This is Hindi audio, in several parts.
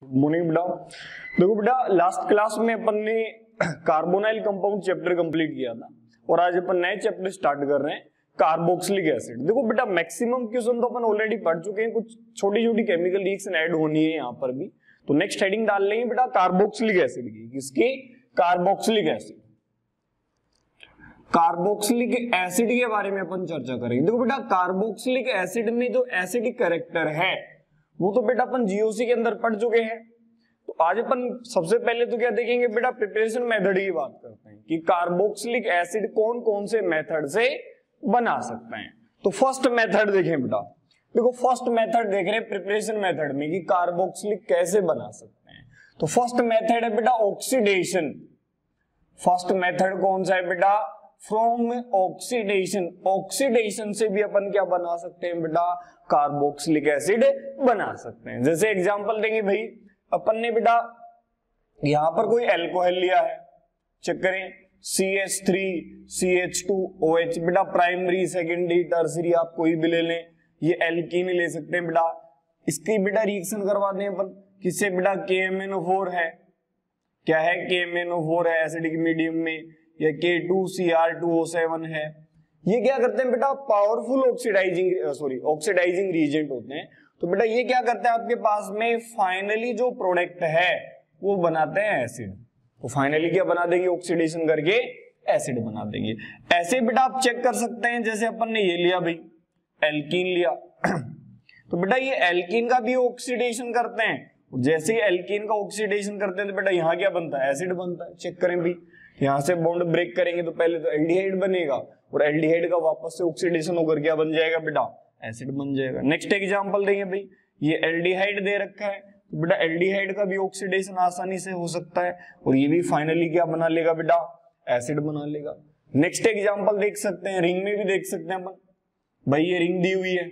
मॉर्निंग बेटा। देखो बेटा, लास्ट क्लास में अपन ने कार्बोनाइल कंपाउंड चैप्टर कंप्लीट किया था और आज अपन नए चैप्टर स्टार्ट कर रहे हैं कार्बोक्सिलिक एसिड। देखो बेटा, मैक्सिमम क्वेश्चन तो अपन ऑलरेडी पढ़ चुके हैं, कुछ छोटी छोटी केमिकल रिएक्शन ऐड होनी है यहाँ पर भी। तो नेक्स्ट हेडिंग डाल लेंगे बेटा कार्बोक्सिलिक एसिड की। किसकी? Carboxylic acid. कार्बोक्सिलिक एसिड के बारे में अपन चर्चा करेंगे। देखो बेटा, कार्बोक्सिलिक एसिड में जो एसिडिक कैरेक्टर है वो तो बेटा अपन जीओसी के अंदर पढ़ चुके हैं। तो आज अपन सबसे पहले तो क्या देखेंगे बेटा, प्रिपरेशन मेथड की बात करते हैं कि कार्बोक्सिलिक एसिड कौन कौन से मेथड से बना सकते हैं। तो फर्स्ट मेथड देखें बेटा। देखो फर्स्ट मेथड देख रहे हैं प्रिपरेशन मेथड में कि कार्बोक्सिलिक कैसे बना सकते हैं। तो फर्स्ट मेथड है बेटा ऑक्सीडेशन। फर्स्ट मेथड कौन सा है बेटा? From oxidation. ऑक्सीडेशन से भी अपन क्या बना सकते हैं बेटा? कार्बोक्सिलिक एसिड बना सकते हैं। जैसे एग्जांपल देंगे भाई, अपन ने बेटा यहां पर कोई अल्कोहल लिया है, चेक करें CH3 CH2OH। बेटा प्राइमरी सेकेंडरी टर्सरी आप कोई भी ले लें, ये एल्कीन ले सकते हैं बेटा। इसकी बेटा रिएक्शन करवा दें अपन किससे बेटा? KMnO4 है, क्या है? KMnO4 है एसिडिक मीडियम में, या K2Cr2O7 है। ये क्या करते हैं बेटा? पावरफुल ऑक्सीडाइजिंग रीजेंट होते हैं। तो बेटा ये क्या करते हैं आपके पास में, फाइनली जो प्रोडक्ट है वो बनाते हैं एसिड। तो फाइनली क्या बना देंगे? ऑक्सीडेशन करके एसिड बना देंगे। ऐसे बेटा आप चेक कर सकते हैं, जैसे अपन ने ये लिया भाई एल्कीन लिया तो बेटा ये एल्कीन का भी ऑक्सीडेशन करते हैं। जैसे ही एल्कीन का ऑक्सीडेशन करते हैं तो बेटा यहाँ क्या बनता है? एसिड बनता है। चेक करें भी, यहां से बॉन्ड ब्रेक करेंगे तो पहले तो एल्डिहाइड बनेगा और एल्डिहाइड का वापस से ऑक्सीडेशन होकर क्या बन जाएगा बेटा? एसिड बन जाएगा। नेक्स्ट एग्जांपल देंगे भाई, ये एल्डिहाइड दे रखा है तो बेटा एल्डिहाइड का भी ऑक्सीडेशन आसानी से हो सकता है और ये भी फाइनली क्या बना लेगा बेटा? एसिड बना लेगा। नेक्स्ट एग्जांपल देख सकते हैं, रिंग में भी देख सकते हैं अपन। भाई ये रिंग दी हुई है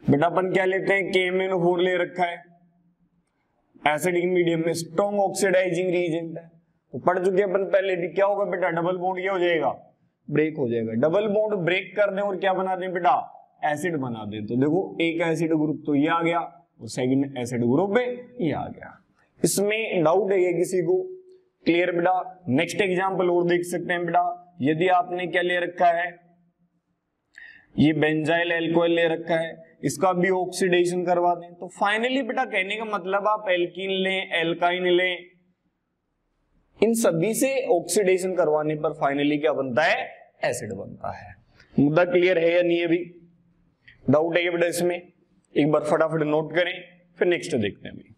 बेटा, अपन क्या लेते हैं? KMnO4 ले रखा है, एसिडिक मीडियम में स्ट्रॉन्ग ऑक्सीडाइजिंग रीजेंट है। तो पढ़ चुके अपन पहले भी, क्या होगा बेटा? डबल बॉन्ड क्या हो जाएगा? ब्रेक हो जाएगा। डबल बॉन्ड ब्रेक कर दें और क्या बना दें बेटा? एसिड बना दें। तो देखो एक एसिड ग्रुप तो ये आ गया और सेकंड एसिड ग्रुप में ये आ गया। इसमें डाउट है किसी को? क्लियर बेटा? नेक्स्ट एग्जांपल और देख सकते हैं बेटा, यदि आपने क्या ले रखा है, ये बेंजाइल अल्कोहल ले रखा है, इसका भी ऑक्सीडेशन करवा दें। तो फाइनली बेटा कहने का मतलब आप एल्कीन लें, एल्काइन लें, इन सभी से ऑक्सीडेशन करवाने पर फाइनली क्या बनता है? एसिड बनता है। मुद्दा क्लियर है या नहीं है? भी डाउट है बेटा इसमें? एक बार फटाफट नोट करें, फिर नेक्स्ट देखते हैं।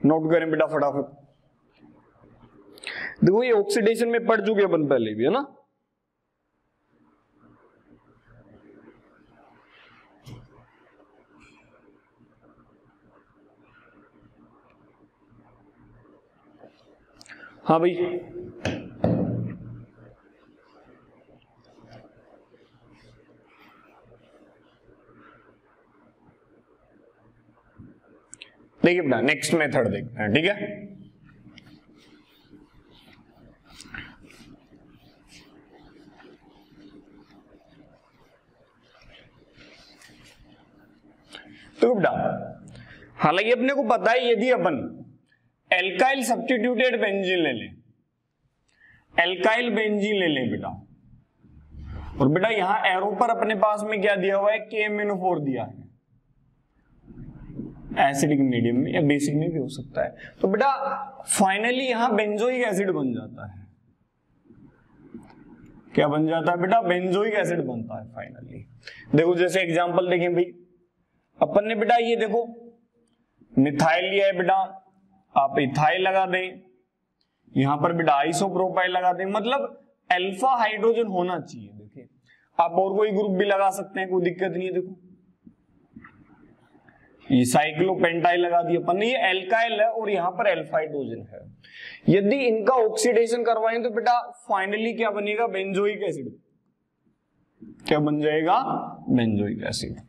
नोट करें बेटा फटाफट। देखो ये ऑक्सीडेशन में पढ़ चुके अपन पहले भी, है ना? हाँ भाई, देखिए बेटा नेक्स्ट मेथड देखते हैं, ठीक है? तो बेटा हालांकि अपने को पता है, यदि अपन एल्काइल सब्स्टिट्यूटेड बेंजीन ले लें, एल्काइल बेंजीन ले लें बेटा, और बेटा यहां एरो पर अपने पास में क्या दिया हुआ है? KMnO4 दिया है, एसिडिक मीडियम में या बेसिक में भी हो सकता है। तो बेटा फाइनली यहां बेंजोइक एसिड बन जाता है। क्या बन जाता है बेटा? बेंजोइक एसिड बनता है फाइनली। देखो जैसे एग्जांपल देखें भाई, अपन ने बेटा ये देखो मिथाइल लिया है बेटा, आप इथाइल लगा दें, यहां पर बेटा आइसोप्रोपाइल लगा दें, मतलब अल्फा हाइड्रोजन होना चाहिए। देखिए आप और कोई ग्रुप भी लगा सकते हैं, कोई दिक्कत नहीं है। देखो ये साइक्लोपेंटाइल लगा दिया अपन ने, ये एल्काइल है और यहां पर अल्फा हाइड्रोजन है। यदि इनका ऑक्सीडेशन करवाएं तो बेटा फाइनली क्या बनेगा? Benzoic acid. क्या बन जाएगा? Benzoic acid.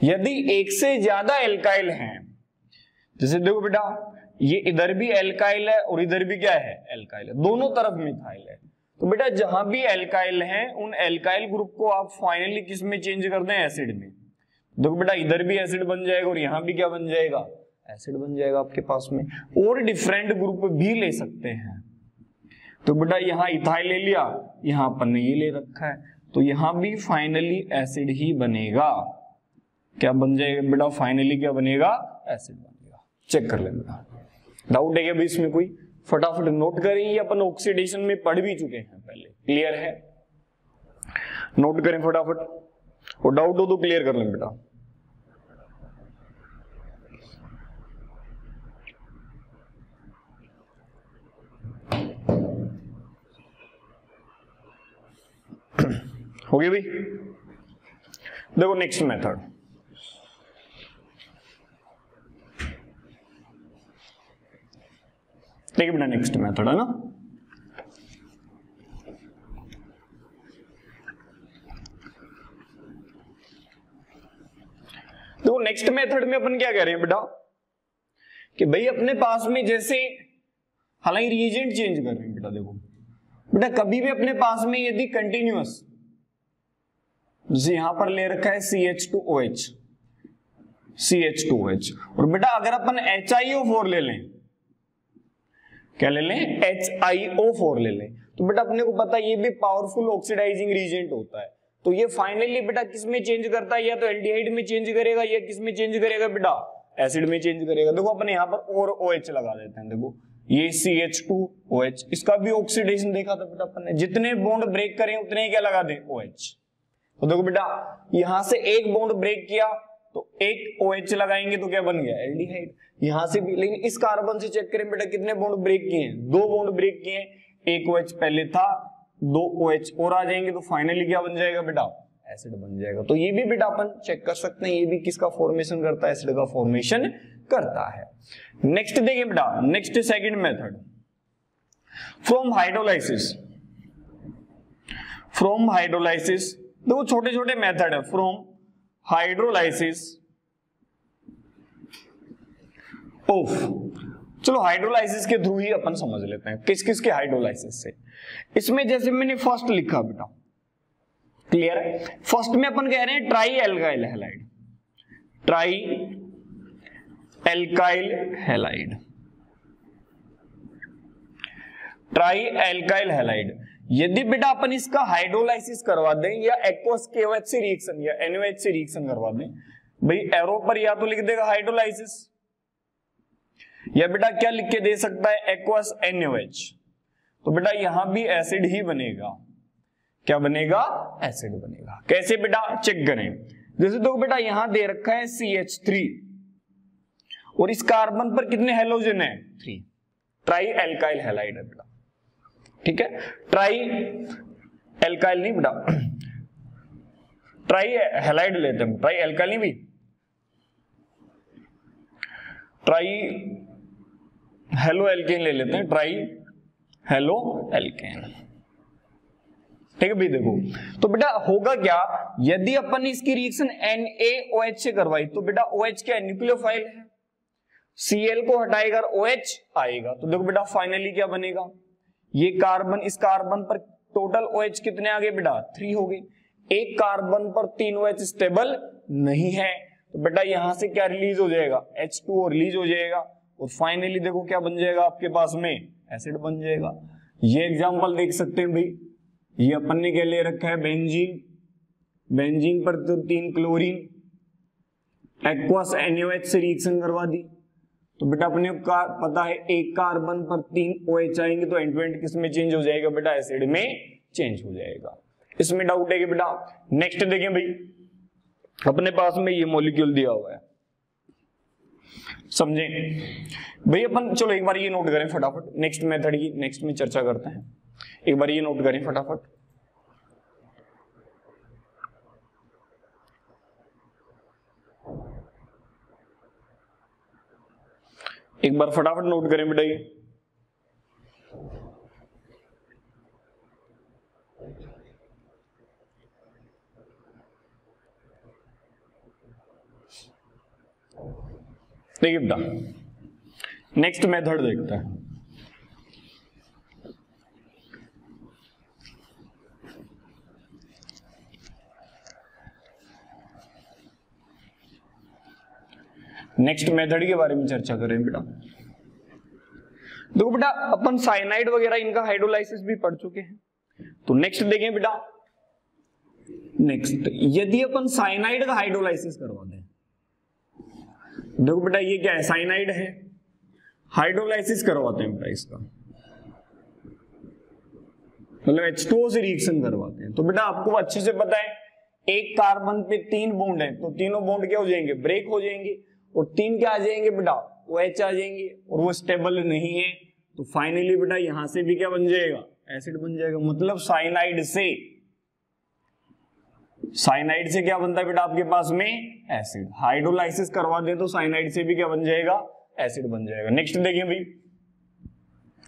यदि एक से ज्यादा एल्काइल हैं, जैसे देखो बेटा ये इधर भी एल्काइल है और इधर भी क्या है? एल्काइल है, दोनों तरफ मिथाइल है। तो बेटा जहां भी एल्काइल हैं उन एल्काइल ग्रुप को आप फाइनली किस में चेंज कर दें? एसिड में। देखो बेटा इधर भी एसिड बन जाएगा और यहां भी क्या बन जाएगा? एसिड बन जाएगा आपके पास में। और डिफरेंट ग्रुप भी ले सकते हैं, तो बेटा यहाँ इथाइल ले लिया, यहाँ अपन ने ये ले रखा है, तो यहाँ भी फाइनली एसिड ही बनेगा। क्या बन जाएगा बेटा? फाइनली क्या बनेगा? एसिड बनेगा। चेक कर लेंगे। डाउट है क्या भाई इसमें कोई? फटाफट नोट करें, ये अपन ऑक्सीडेशन में पढ़ भी चुके हैं पहले। क्लियर है? नोट करें फटाफट, और डाउट हो तो क्लियर कर लें बेटा। हो गया भाई? देखो नेक्स्ट मेथड, देखिए बेटा नेक्स्ट मेथड है ना, देखो नेक्स्ट मेथड में अपन क्या कह रहे हैं बेटा कि भाई अपने पास में जैसे, हालांकि रिएजेंट चेंज कर रहे हैं बेटा। देखो बेटा कभी भी अपने पास में यदि कंटिन्यूअस, जैसे यहां पर ले रखा है CH2OH, CH2OH, और बेटा अगर अपन HiO4 ले लें, क्या ले लें? HiO4 ले लें, तो बेटा अपने को पता है ये भी पावरफुल ऑक्सीडाइजिंग रीजेंट होता है। तो ये फाइनली बेटा किस में चेंज करता है? या तो एल्डिहाइड में चेंज करेगा, या किस में चेंज करेगा बेटा? एसिड में चेंज करेगा। देखो अपन यहाँ पर और OH लगा देते हैं। देखो ये CH2OH, इसका भी ऑक्सीडेशन देखा था बेटा अपन ने, जितने बॉन्ड ब्रेक करें उतने ही क्या लगा दें? OH। तो देखो बेटा यहां से एक बॉन्ड ब्रेक किया तो एक OH लगाएंगे तो क्या बन गया? एल्डिहाइड। यहां से भी, लेकिन इस कार्बन से चेक करें बेटा कितने बॉन्ड ब्रेक किए हैं? 2 बॉन्ड ब्रेक किए हैं, एक OH पहले था, 2 OH और आ जाएंगे तो फाइनली क्या बन जाएगा बेटा? एसिड बन जाएगा। तो ये भी बेटा अपन चेक कर सकते हैं, ये भी किसका फॉर्मेशन करता है? एसिड का फॉर्मेशन करता है। नेक्स्ट देखिए बेटा, next second method, from hydrolysis. From hydrolysis, देखो छोटे छोटे मेथड है। फ्रॉम हाइड्रोलाइसिस ऑफ, चलो हाइड्रोलाइसिस के थ्रू ही अपन समझ लेते हैं किस किस के हाइड्रोलाइसिस से। इसमें जैसे मैंने फर्स्ट लिखा बेटा, क्लियर है? फर्स्ट में अपन कह रहे हैं try alkyl halide, try alkyl halide, try alkyl halide. यदि बेटा अपन इसका हाइड्रोलाइसिस करवा दें या एक्वस KOH से रिएक्शन या NaOH से रिएक्शन करवा दें, भाई एरो पर या तो लिख देगा हाइड्रोलाइसिस, या बेटा क्या लिख के दे सकता है? Aqueous NaOH। तो बेटा यहां भी एसिड ही बनेगा। क्या बनेगा? एसिड बनेगा। कैसे बेटा? चेक करें। जैसे तो बेटा यहां दे रखा है CH3 और इस कार्बन पर कितने हेलोजन है? 3। ट्राई एल्काइल हैलाइड है बेटा, ठीक है? ट्राई एल्काइल नहीं बेटा, ट्राई हैलाइड लेते हैं, ट्राई एल्काइल नहीं भी, ट्राई हेलो एल्केन ले लेते हैं, ट्राई हेलो एल्केन, ठीक है भाई? देखो तो बेटा होगा क्या, यदि अपन इसकी रिएक्शन NaOH से करवाई तो बेटा OH क्या न्यूक्लियोफाइल है, Cl को हटाएगा OH आएगा, तो देखो बेटा फाइनली क्या बनेगा? ये कार्बन, इस कार्बन पर टोटल OH कितने आ गए बेटा? 3 हो गए। एक कार्बन पर 3 OH स्टेबल नहीं है, तो बेटा यहां से क्या रिलीज हो जाएगा? H2O रिलीज हो जाएगा, और फाइनली देखो क्या बन जाएगा आपके पास में? एसिड बन जाएगा। ये एग्जांपल देख सकते हैं भाई, ये अपन ने क्या ले रखा है? बेंजीन, बेंजीन पर तो 3 क्लोरीन, एक्वस NaOH से रिएक्शन करवा दी, तो बेटा अपने को पता है एक कार्बन पर 3 OH आएंगे तो एंड टू एंड किस में चेंज हो जाएगा बेटा? एसिड में चेंज हो जाएगा। इसमें डाउट है कि बेटा? नेक्स्ट देखें भाई, अपने पास में ये मॉलिक्यूल दिया हुआ है, समझे भाई अपन? चलो एक बार ये नोट करें फटाफट, नेक्स्ट मेथड की नेक्स्ट में चर्चा करते हैं। एक बार ये नोट करें फटाफट, एक बार फटाफट नोट करें बेटा। ये देखिए बेटा नेक्स्ट मेथड देखते हैं। नेक्स्ट मेथड के बारे में चर्चा करें बेटा। देखो बेटा अपन साइनाइड वगैरह इनका हाइड्रोलाइसिस भी पढ़ चुके हैं, तो नेक्स्ट देखें बेटा। नेक्स्ट यदि अपन साइनाइड का हाइड्रोलाइसिस करवा दें, देखो बेटा ये क्या है, साइनाइड है, हाइड्रोलाइसिस करवाते हैं बेटा इसका, मतलब H2O से रिएक्शन करवाते हैं। तो बेटा आपको अच्छे से पता है एक कार्बन पे 3 बॉन्ड है, तो तीनों बॉन्ड क्या हो जाएंगे, ब्रेक हो जाएंगे, और 3 क्या आ जाएंगे बेटा, OH आ जाएंगे, और वो स्टेबल नहीं है, तो फाइनली बेटा यहां से भी क्या बन जाएगा, एसिड बन जाएगा। मतलब साइनाइड से क्या बनता है बेटा आपके पास में, एसिड। हाइड्रोलाइसिस करवा दे तो साइनाइड से भी क्या बन जाएगा, एसिड बन जाएगा। नेक्स्ट देखिए भाई,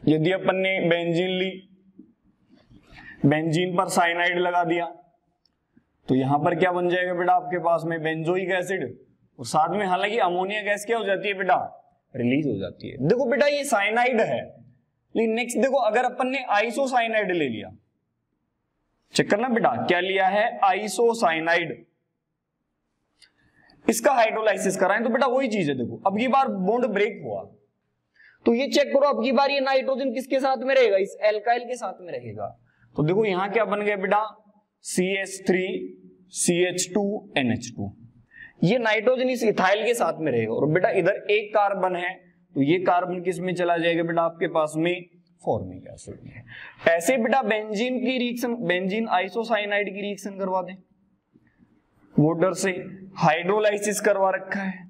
यदि अपन ने बेंजीन ली, बेंजीन पर साइनाइड लगा दिया, तो यहां पर क्या बन जाएगा बेटा आपके पास में, बेंजोइक एसिड, और साथ में हालांकि अमोनिया गैस क्या हो जाती है बेटा, रिलीज हो जाती है। देखो बेटा ये साइनाइड है, लेकिन नेक्स्ट देखो अगर अपन ने आइसोसाइनाइड ले लिया, चेक करना बेटा क्या लिया है, आइसोसाइनाइड, इसका हाइड्रोलाइसिस कराएं तो बेटा वही चीज है। देखो अब की बार बॉन्ड ब्रेक हुआ, तो ये चेक करो अब की बार ये नाइट्रोजन किसके साथ में रहेगा, इस एल्काइल के साथ में रहेगा। तो देखो यहां क्या बन गया बेटा, CH3 CH2 NH2, ये नाइट्रोजन इस इथाइल के साथ में रहेगा, और बेटा इधर एक कार्बन है, तो ये कार्बन किस में चला जाएगा बेटा आपके पास में, फॉर्मिक एसिड में। ऐसे बेटा बेंजीन की रिएक्शन, बेंजीन आइसोसाइनाइड की रिएक्शन करवा दें, वाटर से हाइड्रोलाइसिस करवा रखा है,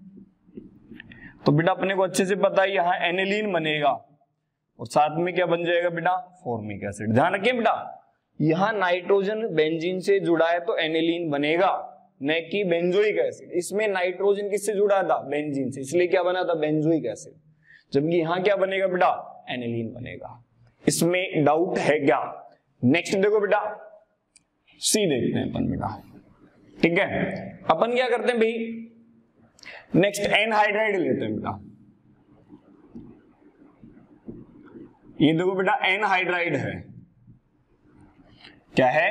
तो बेटा अपने को अच्छे से पता है यहां एनिलीन बनेगा, और साथ में क्या बन जाएगा बेटा, फॉर्मिक एसिड। ध्यान रखिए बेटा यहां नाइट्रोजन बेंजीन से जुड़ा है तो एनिलीन बनेगा, न कि बेंजोइक एसिड। इसमें नाइट्रोजन किससे जुड़ा था, बेंजीन से, इसलिए क्या बना था, बेंजोइक एसिड। जबकि यहां क्या बनेगा बेटा, एनिलीन बनेगा। इसमें डाउट है क्या? नेक्स्ट देखो बेटा, सी देखते हैं अपन बेटा, ठीक है। अपन क्या करते हैं भाई, नेक्स्ट एनहाइड्राइड लेते हैं बेटा। ये देखो बेटा एनहाइड्राइड है, क्या है,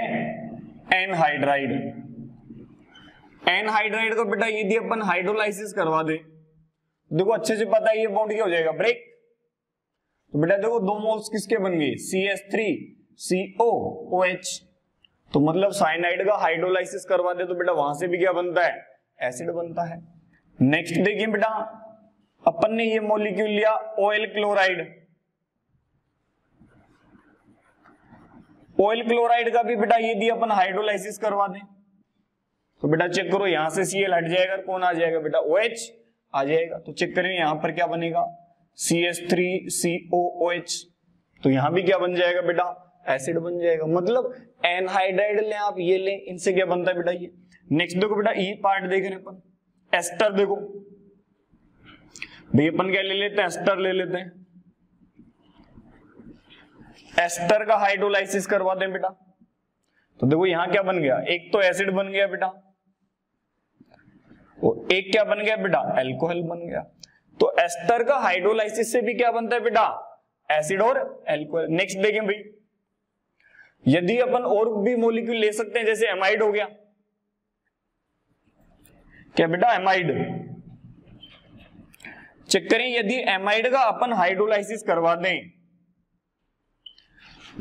एनहाइड्राइड। एनहाइड्राइड को बेटा यदि अपन हाइड्रोलाइसिस करवा दे, देखो अच्छे से पता है ये बॉन्ड क्या हो जाएगा, ब्रेक। तो बेटा देखो 2 मोल्स किसके बन गए, CH3COOH। तो मतलब साइनाइड का हाइड्रोलाइसिस करवा दे तो बेटा वहां से भी क्या बनता है, एसिड बनता है। नेक्स्ट देखिए बेटा, अपन ने ये मॉलिक्यूल लिया ऑयल क्लोराइड। ऑयल क्लोराइड का भी बेटा यदि अपन हाइड्रोलाइसिस करवा दें तो बेटा चेक करो यहां से Cl हट जाएगा, कौन आ जाएगा बेटा, OH आ जाएगा। तो चेक करें यहां पर क्या बनेगा, CH3COOH। तो यहां भी क्या बन जाएगा बेटा, एसिड बन जाएगा। मतलब एनहाइड्राइड लें आप, ये लें, इनसे क्या बनता है बेटा ये। नेक्स्ट देखो बेटा ई पार्ट देख रहे हैं अपन, एस्टर। देखो भाई अपन क्या ले लेते हैं, एस्टर ले लेते हैं। एस्टर का हाइड्रोलाइसिस करवा दें बेटा, तो देखो यहां क्या बन गया, एक तो एसिड बन गया बेटा, और एक क्या बन गया बेटा, अल्कोहल बन गया। तो एस्टर का हाइड्रोलाइसिस से भी क्या बनता है बेटा, एसिड और अल्कोहल। नेक्स्ट देखें भाई, यदि अपन और भी मॉलिक्यूल ले सकते हैं, जैसे एमाइड हो गया, क्या बेटा, एमाइड। चेक करें यदि एमाइड का अपन हाइड्रोलाइसिस करवा दें,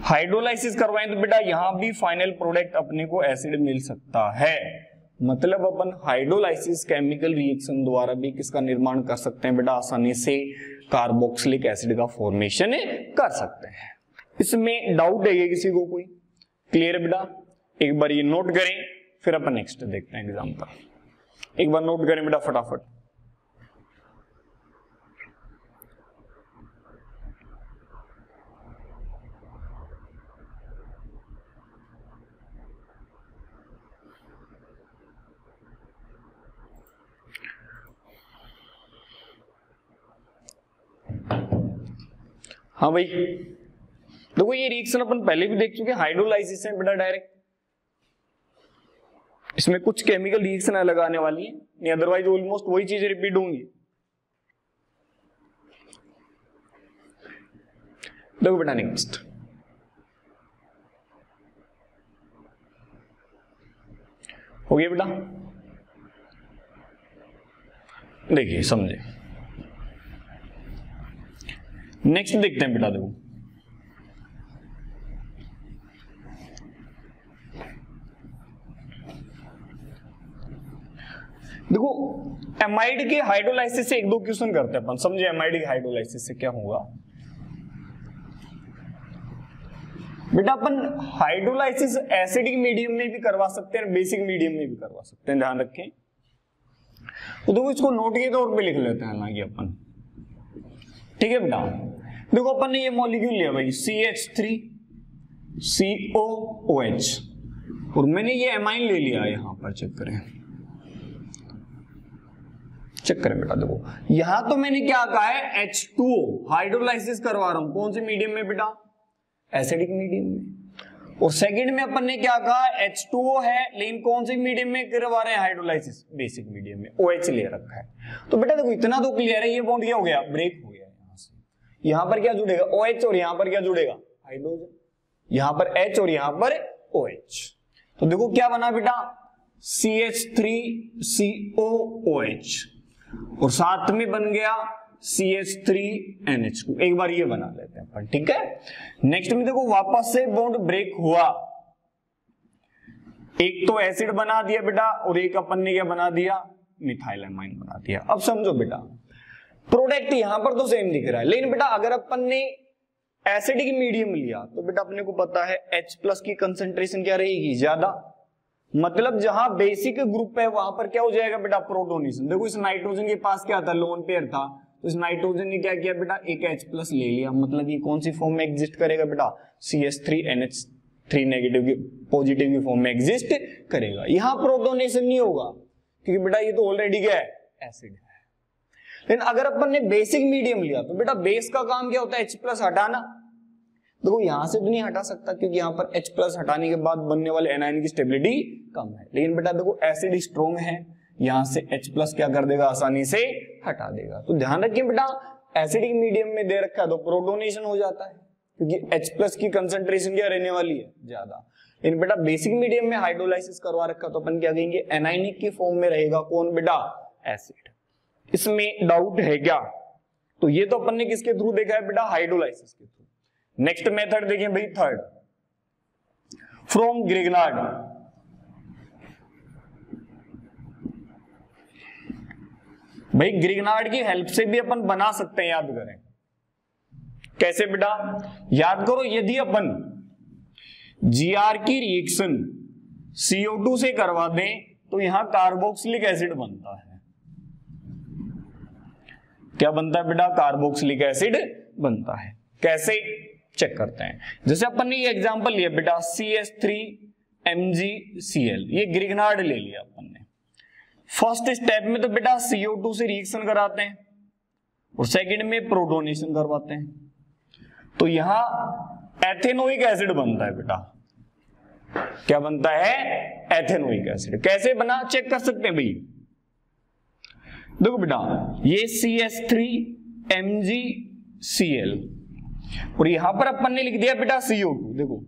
हाइड्रोलाइसिस करवाएं तो बेटा यहां भी फाइनल प्रोडक्ट अपने को एसिड मिल सकता है। मतलब अपन हाइड्रोलाइसिस केमिकल रिएक्शन द्वारा भी किसका निर्माण कर सकते हैं बेटा, आसानी से कार्बोक्सिलिक एसिड का फॉर्मेशन कर सकते हैं। इसमें डाउट है किसी को कोई, क्लियर है बेटा? एक बार ये नोट करें, फिर अपन नेक्स्ट देखते हैं एग्जांपल। एक बार नोट करें बेटा फटाफट। हाँ भाई देखो ये रिएक्शन अपन पहले भी देख चुके हैं, हाइड्रोलाइसिस है बेटा डायरेक्ट। इसमें कुछ केमिकल रिएक्शन अलग आने वाली है, नहीं अदरवाइज ऑलमोस्ट वही चीजें रिपीट होंगी। देखो बेटा नेक्स्ट, हो गया बेटा। देखिए समझे। नेक्स्ट देखते हैं बेटा, देखो एमाइड के हाइड्रोलाइसिस से एक दो क्वेश्चन करते हैं अपन, समझे। एमाइड के हाइड्रोलाइसिस से क्या होगा बेटा, अपन हाइड्रोलाइसिस एसिडिक मीडियम में भी करवा सकते हैं, बेसिक मीडियम में भी करवा सकते हैं, ध्यान रखें। तो देखो इसको नोट के तौर पे लिख लेते हैं हालांकि अपन, ठीक है बेटा। देखो अपन ने ये मॉलिक्यूल लिया भाई CH3COOH, और मैंने ये एमाइन ले लिया यहां पर, चेक करें बेटा। देखो यहां तो मैंने क्या कहा है H2O, हाइड्रोलाइसिस करवा रहा हूं कौन से मीडियम में बेटा, एसिडिक मीडियम में। और सेकंड में अपन ने क्या कहा, H2O है लेकिन कौन से मीडियम में करवा रहे हैं हाइड्रोलाइसिस, बेसिक मीडियम में, OH ले रखा है। तो बेटा देखो इतना तो क्लियर है, ये बॉन्ड क्या हो गया, ब्रेक हो गया। यहां से यहां पर क्या जुड़ेगा, OH, और यहां पर क्या जुड़ेगा, हाइड्रोजन। यहां पर H और यहां पर OH। तो देखो क्या बना बेटा, CH3COOH, और साथ में बन गया CH3NH2। एक बार ये बना लेते हैं अपन, ठीक है। नेक्स्ट में देखो वापस से बॉन्ड ब्रेक हुआ, एक तो एसिड बना दिया बेटा, और एक अपन ने क्या बना दिया, मिथाइल एमाइन बना दिया। अब समझो बेटा, प्रोडक्ट यहां पर तो सेम दिख रहा है, लेकिन बेटा अगर अपन ने एसिडिक मीडियम लिया तो बेटा अपने को पता है H+ की कंसंट्रेशन क्या रहेगी, ज्यादा। मतलब जहां बेसिक ग्रुप है वहां पर क्या हो जाएगा बेटा, प्रोटोनेशन। देखो इस नाइट्रोजन के पास क्या था, लोन पेयर था, तो इस नाइट्रोजन ने क्या किया बेटा, एक H+ ले लिया। मतलब ये कौन सी फॉर्म में एग्जिस्ट करेगा बेटा, CH3NH3 नेगेटिव की, पॉजिटिव की फॉर्म में एग्जिस्ट करेगा। यहां प्रोटोनेशन नहीं होगा क्योंकि बेटा ये तो ऑलरेडी क्या है, एसिड है। लेकिन अगर अपन ने बेसिक मीडियम लिया तो बेटा बेस का काम क्या होता है, H+ हटाना। देखो यहां से तो नहीं हटा सकता क्योंकि यहां पर H+ हटाने के बाद बनने वाले एनायन की स्टेबिलिटी कम है। लेकिन बेटा देखो एसिड स्ट्रॉन्ग है, यहां से H+ क्या कर देगा, आसानी से हटा देगा। तो ध्यान रखिए बेटा, एसिडिक मीडियम में दे रखा है तो प्रोटोनेशन हो जाता है क्योंकि H+ की कंसंट्रेशन क्या रहने वाली है, ज्यादा। लेकिन बेटा बेसिक मीडियम में हाइड्रोलाइसिस करवा रखा तो अपन क्या कहेंगे, एनायनिक की फॉर्म में रहेगा कौन बेटा, एसिड। इसमें डाउट है क्या? तो ये तो अपन ने किसके थ्रू देखा है बेटा, हाइड्रोलाइसिस के थ्रू। नेक्स्ट मेथड देखें भाई, थर्ड, फ्रॉम ग्रिग्नार्ड। भाई ग्रिग्नार्ड की हेल्प से भी अपन बना सकते हैं, याद करें कैसे बेटा, याद करो। यदि अपन Gr की रिएक्शन CO2 से करवा दें तो यहां कार्बोक्सिलिक एसिड बनता है। क्या बनता है बेटा, कार्बोक्सिलिक एसिड बनता है। कैसे, चेक करते हैं। जैसे अपन ने ये एग्जांपल लिया बेटा, CH3MgCl, ये ग्रिग्नार्ड ले लिया अपन ने। फर्स्ट स्टेप में तो बेटा CO2 से रिएक्शन कराते हैं और सेकंड में प्रोटोनेशन करवाते हैं। तो यहां एथेनोइक एसिड बनता है बेटा। क्या बनता है, एथेनोइक एसिड। कैसे बना, चेक कर सकते हैं भाई। देखो बेटा ये CH3MgCl और यहां पर अपन ने लिख दिया बेटा CO2। देखो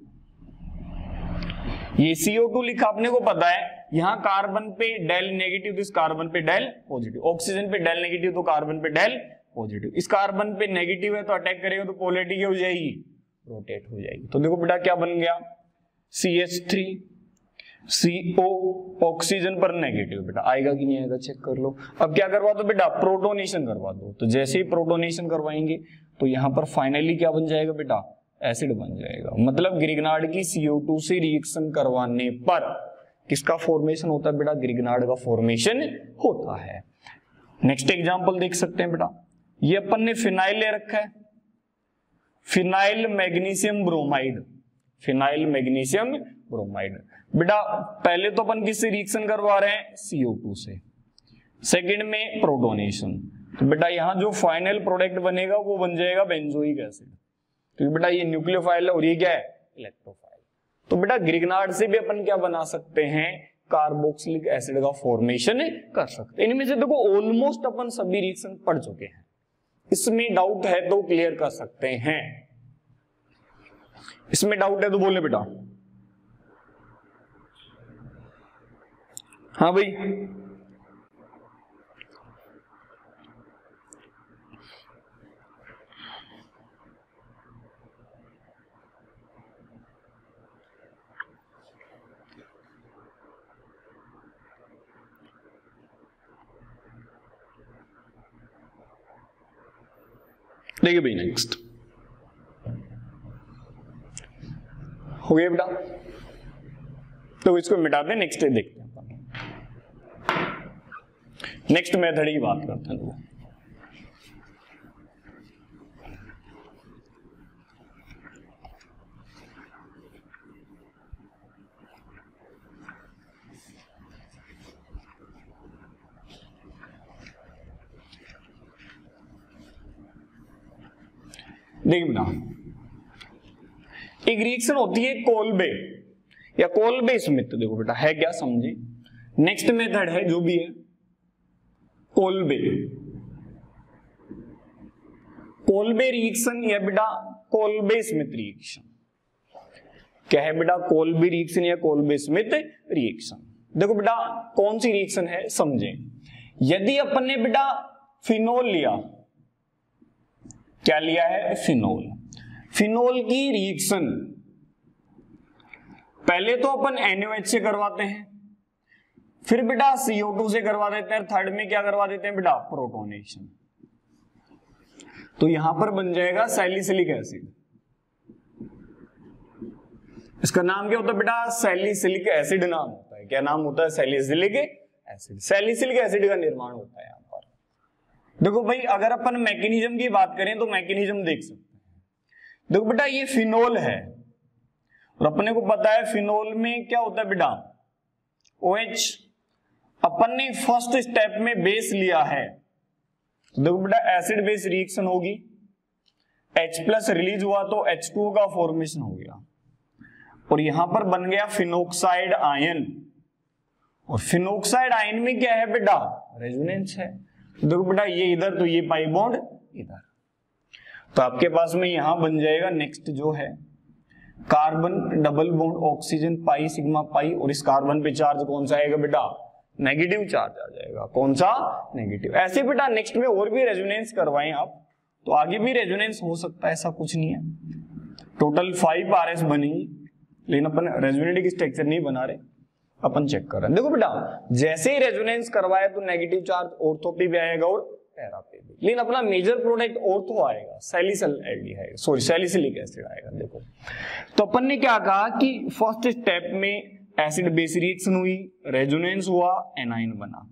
ये CO2 लिखा, अपने को पता है यहां कार्बन पे डेल नेगेटिव तो इस कार्बन पे डेल पॉजिटिव, ऑक्सीजन पे डेल नेगेटिव तो कार्बन पे डेल पॉजिटिव। इस कार्बन पे नेगेटिव है तो अटैक करेगा तो पोलैरिटी क्या हो जाएगी, रोटेट हो जाएगी। तो देखो बेटा क्या बन गया, CH3CO, ऑक्सीजन पर नेगेटिव। बेटा आएगा कि नहीं आएगा, चेक कर लो। अब क्या करवा दो बेटा, प्रोटोनेशन करवा दो। तो जैसे ही प्रोटोनेशन करवाएंगे तो यहां पर फाइनली क्या बन जाएगा बेटा, एसिड बन जाएगा। मतलब ग्रिग्नार्ड की CO2 से रिएक्शन करवाने पर किसका फॉर्मेशन होता है बेटा, ग्रिग्नार्ड का फॉर्मेशन होता है। नेक्स्ट एग्जांपल देख सकते हैं बेटा, ये अपन ने फिनाइल ले रखा है, phenyl magnesium bromide, phenyl magnesium bromide. बेटा पहले तो अपन किससे रिएक्शन करवा रहे हैं, CO2 से, सेकंड में प्रोटोनेशन। तो बेटा यहां जो फाइनल प्रोडक्ट बनेगा वो बन जाएगा बेंजोइक एसिड, क्योंकि बेटा ये न्यूक्लियोफाइल है और ये क्या है, इलेक्ट्रोफाइल। तो बेटा ग्रिग्नार्ड से भी अपन क्या बना सकते हैं, कार्बोक्सिलिक एसिड का फॉर्मेशन कर सकते हैं। इनमें से देखो ऑलमोस्ट अपन सभी रिएक्शन पढ़ चुके हैं, इसमें डाउट है तो क्लियर कर सकते हैं। इसमें डाउट है तो बोले बेटा। हाँ भाई देखिए भाई नेक्स्ट हो गया बेटा, तो इसको मिटा दें, नेक्स्ट देखते हैं। नेक्स्ट मेथड की बात करते हैं। देखिए बेटा, एक रिएक्शन होती है कोल्बे या कोल्बे स्मिथ। देखो बेटा है क्या, समझे। नेक्स्ट मेथड है जो भी है कोल्बे, कोल्बे रिएक्शन या बेटा कोल्बे स्मिथ रिएक्शन। क्या है बेटा, कोल्बे रिएक्शन या कोल्बे स्मिथ रिएक्शन। देखो बेटा कौन सी रिएक्शन है समझे। यदि अपन ने बेटा फिनोल लिया, क्या लिया है, फिनोल। फिनोल की रिएक्शन पहले तो अपन NaOH से करवाते हैं, फिर बेटा CO2 से करवा देते हैं, थर्ड में क्या करवा देते हैं बेटा, प्रोटोनेशन। तो यहां पर बन जाएगा सैलिसिलिक एसिड। इसका नाम क्या होता है बेटा, सैलिसिलिक एसिड नाम होता है। क्या नाम होता है, सैलिसिलिक एसिड। सैलिसिलिक एसिड का निर्माण होता है यहां पर। देखो भाई अगर अपन मैकेनिज्म की बात करें तो मैकेनिज्म देख सकते हैं। देखो बेटा ये फिनोल है और अपने को पता है फिनोल में क्या होता है बेटा, OH। अपन ने फर्स्ट स्टेप में बेस लिया है, देखो बेटा एसिड बेस रिएक्शन होगी, H+ रिलीज हुआ तो H2O का फॉर्मेशन हो गया और यहां पर बन गया फिनोक्साइड आयन। और फिनोक्साइड आयन में क्या है बेटा, रेजोनेंस है। देखो बेटा ये इधर तो ये पाई बॉन्ड इधर, तो आपके पास में यहां बन जाएगा नेक्स्ट जो है carbon double bond oxygen pi sigma pi, और इस कार्बन पे चार्ज कौन सा आएगा बेटा, नेगेटिव चार्ज आ जाएगा। कौन सा, नेगेटिव। ऐसे बेटा नेक्स्ट में और भी रेजोनेंस करवाएं आप तो आगे भी रेजोनेंस हो सकता है, ऐसा कुछ नहीं है। टोटल 5 RS बनेगी, लेकिन अपन रेजोनेटिव स्ट्रक्चर नहीं बना रहे, अपन चेक कर रहे हैं। देखो बेटा जैसे ही रेजोनेंस करवाए तो नेगेटिव चार्ज ऑर्थो पे भी आएगा और पैरा पे भी, लेकिन अपना मेजर प्रोडक्ट ऑर्थो आएगा, सैलिसिलिक एसिड आएगा। देखो तो अपन ने क्या कहा कि फर्स्ट स्टेप में एसिड बेस रिएक्शन हुई, रेजोनेंस हुआ, एनाइन बना।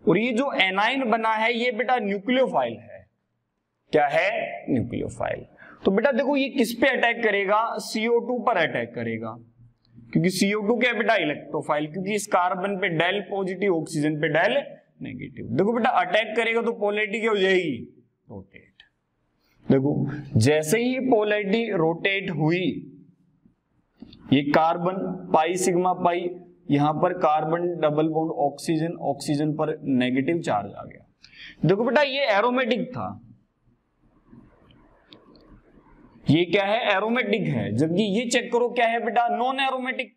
और ये जो एनाइन बना है ये बेटा न्यूक्लियोफाइल है। क्या है, न्यूक्लियोफाइल। तो बेटा देखो ये किस पे अटैक करेगा, CO2 पर अटैक करेगा, क्योंकि CO2 क्या है बेटा, इलेक्ट्रोफाइल, क्योंकि इस कार्बन पे डेल पॉजिटिव, ऑक्सीजन पे डेल नेगेटिव। देखो बेटा अटैक करेगा तो पोलैरिटी क्या हो जाएगी, रोटेट। देखो जैसे ही पोलैरिटी रोटेट हुई, ये कार्बन पाई सिग्मा पाई, यहां पर carbon double bond oxygen, oxygen पर नेगेटिव चार्ज आ गया। देखो बेटा ये एरोमेटिक था, ये क्या है, एरोमेटिक है, जबकि ये चेक करो क्या है बेटा, नॉन एरोमेटिक।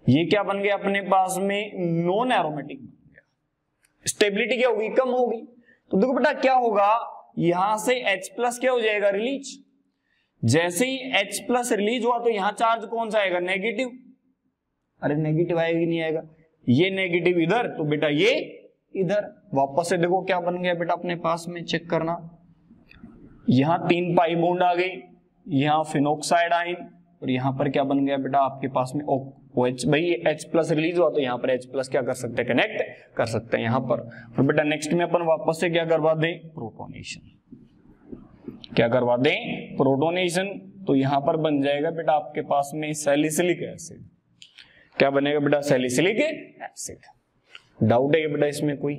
ये क्या बन गया अपने पास में, नॉन एरोमेटिक बन गया। स्टेबिलिटी क्या होगी, कम होगी। तो देखो बेटा क्या होगा, यहां से H+ क्या हो जाएगा, रिलीज। जैसे ही H+ रिलीज हुआ तो यहां चार्ज कौन सा आएगा, नेगेटिव। अरे नेगेटिव आएगा नहीं आएगा, ये नेगेटिव इधर तो बेटा ये इधर। वापस से देखो क्या बन गया बेटा अपने पास में, चेक करना। यहां 3 पाई बॉन्ड आ गई, यहां फिनोक्साइड आयन, और यहां पर क्या बन गया बेटा आपके पास में OH। भाई H+ रिलीज हुआ तो यहां पर H+ क्या कर सकते हैं, कनेक्ट कर सकते हैं यहां पर। और बेटा नेक्स्ट में अपन वापस से क्या करवा दें, प्रोटोनेशन। क्या करवा दें, प्रोटोनेशन। तो यहां पर बन जाएगा बेटा आपके पास में सैलिसिलिक एसिड। क्या बनेगा बेटा, सैलिसिलिक एसिड। डाउट है बेटा इसमें कोई,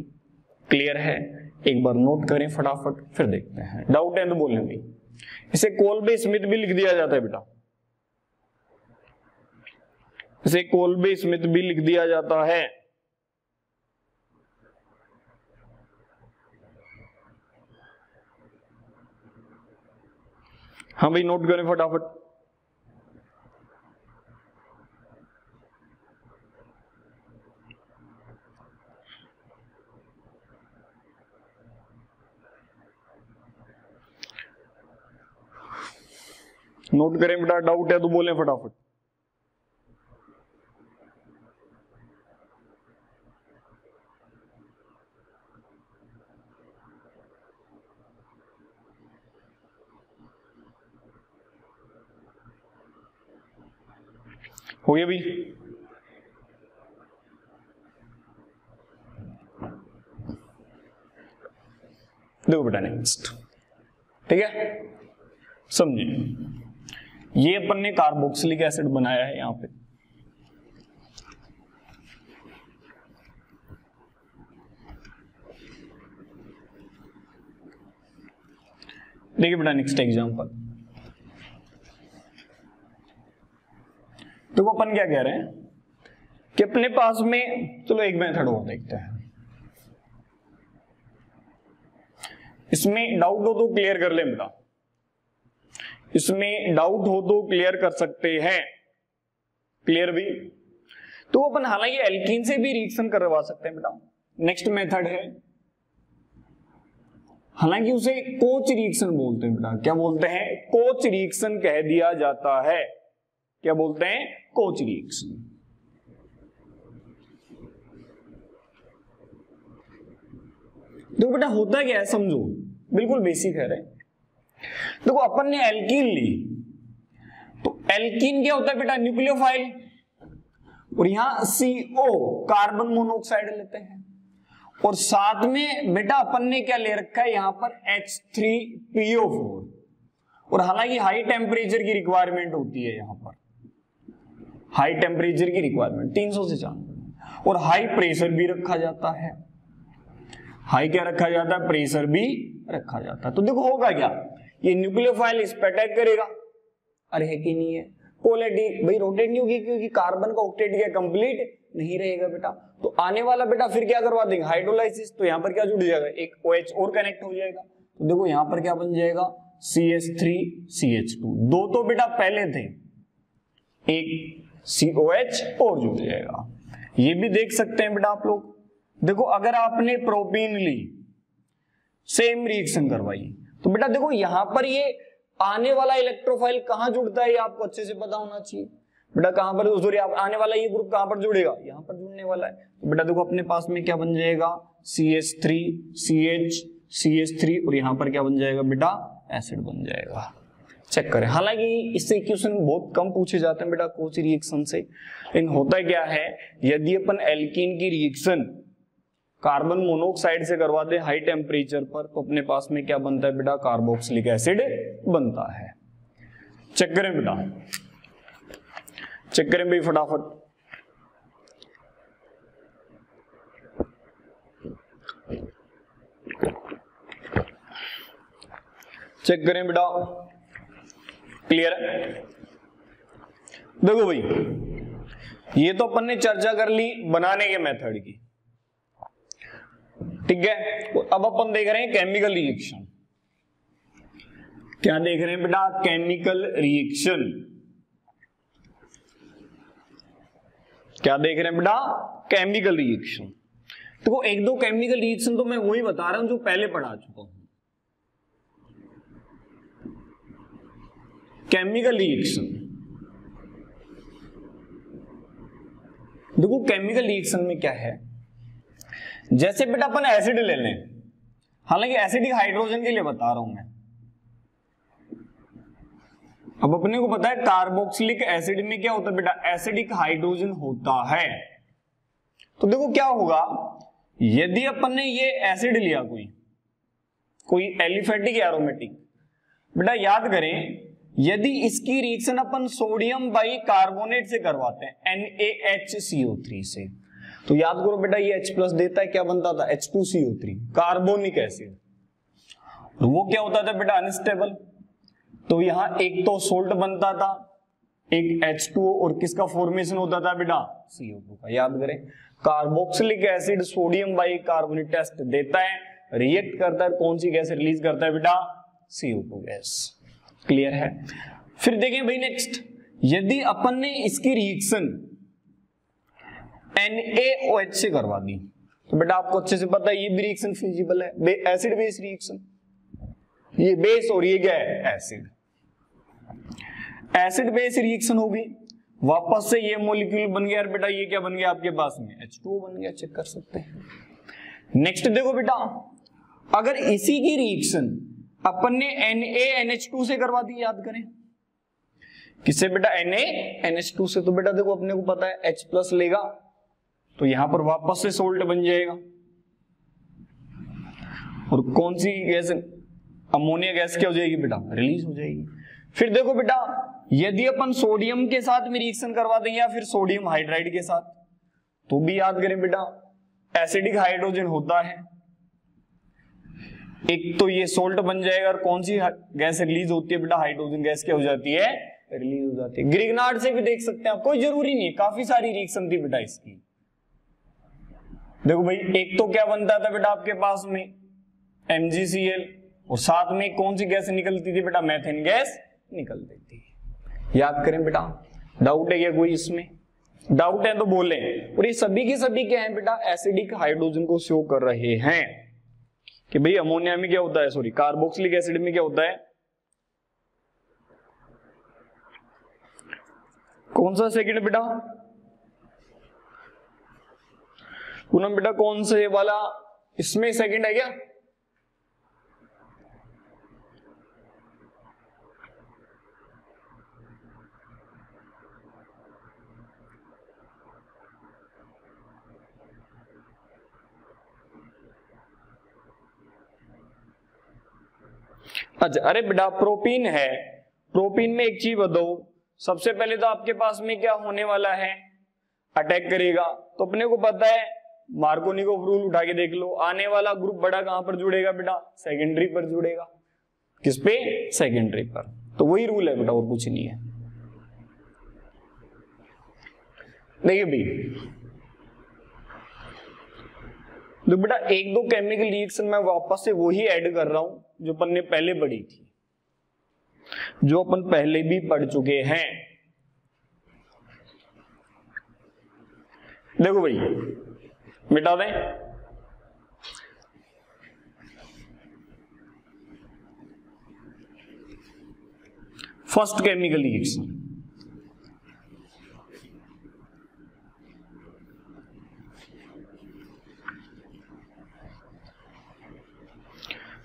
क्लियर है, एक बार नोट करें फटाफट फिर देखते हैं। डाउट है तो बोलेंगे। इसे कोल्बे स्मिथ भी लिख दिया जाता है बेटा, इसे कोल्बे स्मिथ भी लिख दिया जाता है। हाँ भाई नोट करें फटाफट। नोट करें बेटा, डाउट है तो बोलें फटाफट। हो गया भाई। देखो बेटा नेक्स्ट, ठीक है, समझिए ये अपन ने कार्बोक्सिलिक एसिड बनाया है यहां पे, देखिए बेटा नेक्स्ट एग्जांपल। तो अपन क्या कह रहे हैं कि अपने पास में, चलो एक मेथड और देखते हैं, इसमें डाउट हो तो क्लियर कर ले बेटा, इसमें डाउट हो तो क्लियर कर सकते हैं, क्लियर भी। तो अपन हालांकि एल्कीन से भी रिएक्शन करवा सकते हैं बेटा, नेक्स्ट मेथड है, हालांकि उसे कोच रिएक्शन बोलते हैं बेटा, क्या बोलते हैं, कोच रिएक्शन कह दिया जाता है, क्या बोलते हैं, कोच रिएक्शन। देखो बेटा होता क्या है समझो, बिल्कुल बेसिक है रे। देखो अपन ने एल्कीन ली, तो एल्कीन क्या होता है बेटा, न्यूक्लियोफाइल, और यहां CO कार्बन मोनोऑक्साइड लेते हैं, और साथ में बेटा अपन ने क्या ले रखा है यहां पर H3PO4, और हालांकि हाई टेम्परेचर की रिक्वायरमेंट होती है यहां पर, हाई टेम्परेचर की रिक्वायरमेंट 300 से 400, और हाई प्रेशर भी रखा जाता है, हाई क्या रखा जाता है, प्रेशर भी रखा जाता है। तो देखो होगा क्या, ये न्यूक्लियोफाइल इस पर अटैक करेगा, अरे है कि नहीं है, कोलेटी भाई रोटेट नहीं होगी क्योंकि कार्बन का ऑक्टेट क्या कंप्लीट नहीं रहेगा बेटा, तो आने वाला बेटा फिर क्या करवा देंगे, हाइड्रोलाइसिस, तो यहां पर क्या जुड़ जाएगा, एक OH और कनेक्ट हो जाएगा, तो देखो यहां पर क्या बन जाएगा, CH3CH2, दो तो बेटा पहले थे, एक COH और जुड़ जाएगा। ये भी देख सकते हैं बेटा आप लोग, देखो अगर आपने प्रोपीन ली, सेम रिएक्शन करवाई, तो बेटा देखो यहां पर ये आने वाला इलेक्ट्रोफाइल कहां जुड़ता है ये आपको अच्छे से पता होना चाहिए बेटा, कहां पर, सॉरी आने वाला ये ग्रुप कहां पर जुड़ेगा, यहां पर जुड़ने वाला है, तो बेटा देखो अपने पास में क्या बन जाएगा, CH3 CH CH3, और यहां पर क्या बन जाएगा बेटा, एसिड बन जाएगा। चेक करें, हालांकि इससे क्वेश्चन बहुत कम पूछे जाते हैं बेटा कोच रिएक्शन से, लेकिन होता क्या है, यदि अपन एल्कीन की रिएक्शन कार्बन मोनोऑक्साइड से करवा दे हाई टेम्परेचर पर, तो अपने पास में क्या बनता है बेटा, कार्बोक्सिलिक एसिड बनता है। चेक करें बेटा, चेक करें भाई फटाफट, चेक करें बेटा, क्लियर है। देखो भाई ये तो अपन ने चर्चा कर ली बनाने के मेथड की, ठीक है, अब अपन देख रहे हैं केमिकल रिएक्शन। क्या देख रहे हैं बेटा, केमिकल रिएक्शन, क्या देख रहे हैं बेटा, केमिकल रिएक्शन। देखो एक दो केमिकल रिएक्शन तो मैं वही बता रहा हूं जो पहले पढ़ा चुका हूं। केमिकल रिएक्शन, देखो केमिकल रिएक्शन में क्या है, जैसे बेटा अपन एसिड ले लें, हालांकि एसिडिक हाइड्रोजन के लिए बता रहा हूं मैं, अब अपने को पता है कार्बोक्सिलिक एसिड में क्या होता है बेटा, एसिडिक हाइड्रोजन होता है। तो देखो क्या होगा, यदि अपन ने ये एसिड लिया कोई एलिफेटिक एरोमेटिक, बेटा याद करें यदि इसकी reaction upon sodium by carbonate से करवाते हैं NaHCO3 से, तो याद करो बेटा ये H+ देता है, क्या बनता था, H2CO3 कार्बोनिक एसिड, वो क्या होता था बेटा, अनस्टेबल, तो यहां एक तो सोल्ट बनता था, एक H2O, और किसका फॉर्मेशन होता था बेटा, CO2 का। याद करें carboxylic acid sodium bicarbonate test देता है, रिएक्ट करता है, कौन सी गैस रिलीज करता है बेटा, CO2 गैस। क्लियर है। फिर देखें भाई नेक्स्ट, यदि अपन ने इसकी रिएक्शन NaOH से करवा दी, तो बेटा आपको अच्छे से पता है ये भी रिएक्शन फिजिबल है, एसिड बेस रिएक्शन, ये बेस और ये क्या है, एसिड, एसिड बेस रिएक्शन होगी, वापस से ये मॉलिक्यूल बन गया बेटा, ये क्या बन गया आपके पास में, H2O बन गया, चेक कर सकते हैं। नेक्स्ट देखो बेटा, अगर इसी की रिएक्शन अपन ने NaNH2 से करवा दी, याद करें किससे बेटा, NaNH2 से। तो बेटा देखो अपने को पता है H प्लस लेगा तो यहां पर वापस से सोल्ट बन जाएगा, और कौन सी गैस, अमोनिया गैस क्या हो जाएगी बेटा, रिलीज हो जाएगी। फिर देखो बेटा यदि अपन सोडियम के साथ में रिएक्शन करवा दें या फिर सोडियम हाइड्राइड के साथ, तो भी याद करें बेटा एसिडिक हाइड्रोजन होता है, एक तो ये सोल्ट बन जाएगा, और कौन सी गैस रिलीज होती है बेटा, हाइड्रोजन गैस क्या हो जाती है, रिलीज हो जाती है। ग्रिग्नार्ड से भी देख सकते हैं, कोई जरूरी नहीं है, काफी सारी रिएक्शन थी बेटा इसकी। देखो भाई एक तो क्या बनता था बेटा आपके पास में MgCl, और साथ में कौन सी गैस निकलती थी बेटा, मेथेन गैस निकलती थी। याद करें बेटा, डाउट है क्या कोई इसमें, डाउट है तो बोले। और ये सभी के सभी क्या है बेटा, एसिडिक हाइड्रोजन को शो कर रहे हैं कि भाई अमोनिया में क्या होता है, सॉरी कार्बोक्सिलिक एसिड में क्या होता है, कौन सा सेकंड बेटा, पूनम बेटा कौन से वाला, इसमें सेकंड है क्या, अच्छा अरे बेटा प्रोपीन है, प्रोपीन में एक चीज बताओ, सबसे पहले तो आपके पास में क्या होने वाला है, अटैक करेगा। तो अपने को पता है मार्कोनिकोव रूल उठा के देख लो, आने वाला ग्रुप बड़ा कहां पर जुड़ेगा बेटा, सेकेंडरी पर जुड़ेगा। किस पे, सेकेंडरी पर। तो वही रूल है बेटा, और कुछ नहीं है। देखिए भाई तो बेटा एक दो केमिकल रिएक्शन मैं वापस से वही ऐड कर रहा हूं जो अपन ने पहले पढ़ी थी, जो अपन पहले भी पढ़ चुके हैं। देखो भाई मिटा दें, first chemical reaction,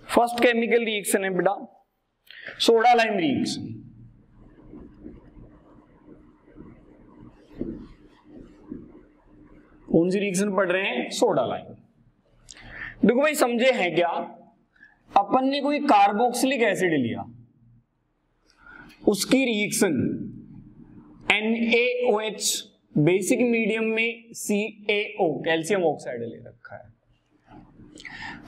first chemical reaction है बेटा सोडा लाइम रिएक्शन। कौन सी रिएक्शन पढ़ रहे हैं, सोडा लाइम। देखो भाई समझे हैं क्या, अपन ने कोई कार्बोक्सिलिक एसिड लिया, उसकी रिएक्शन NaOH बेसिक मीडियम में CaO कैल्शियम ऑक्साइड ले रखा है।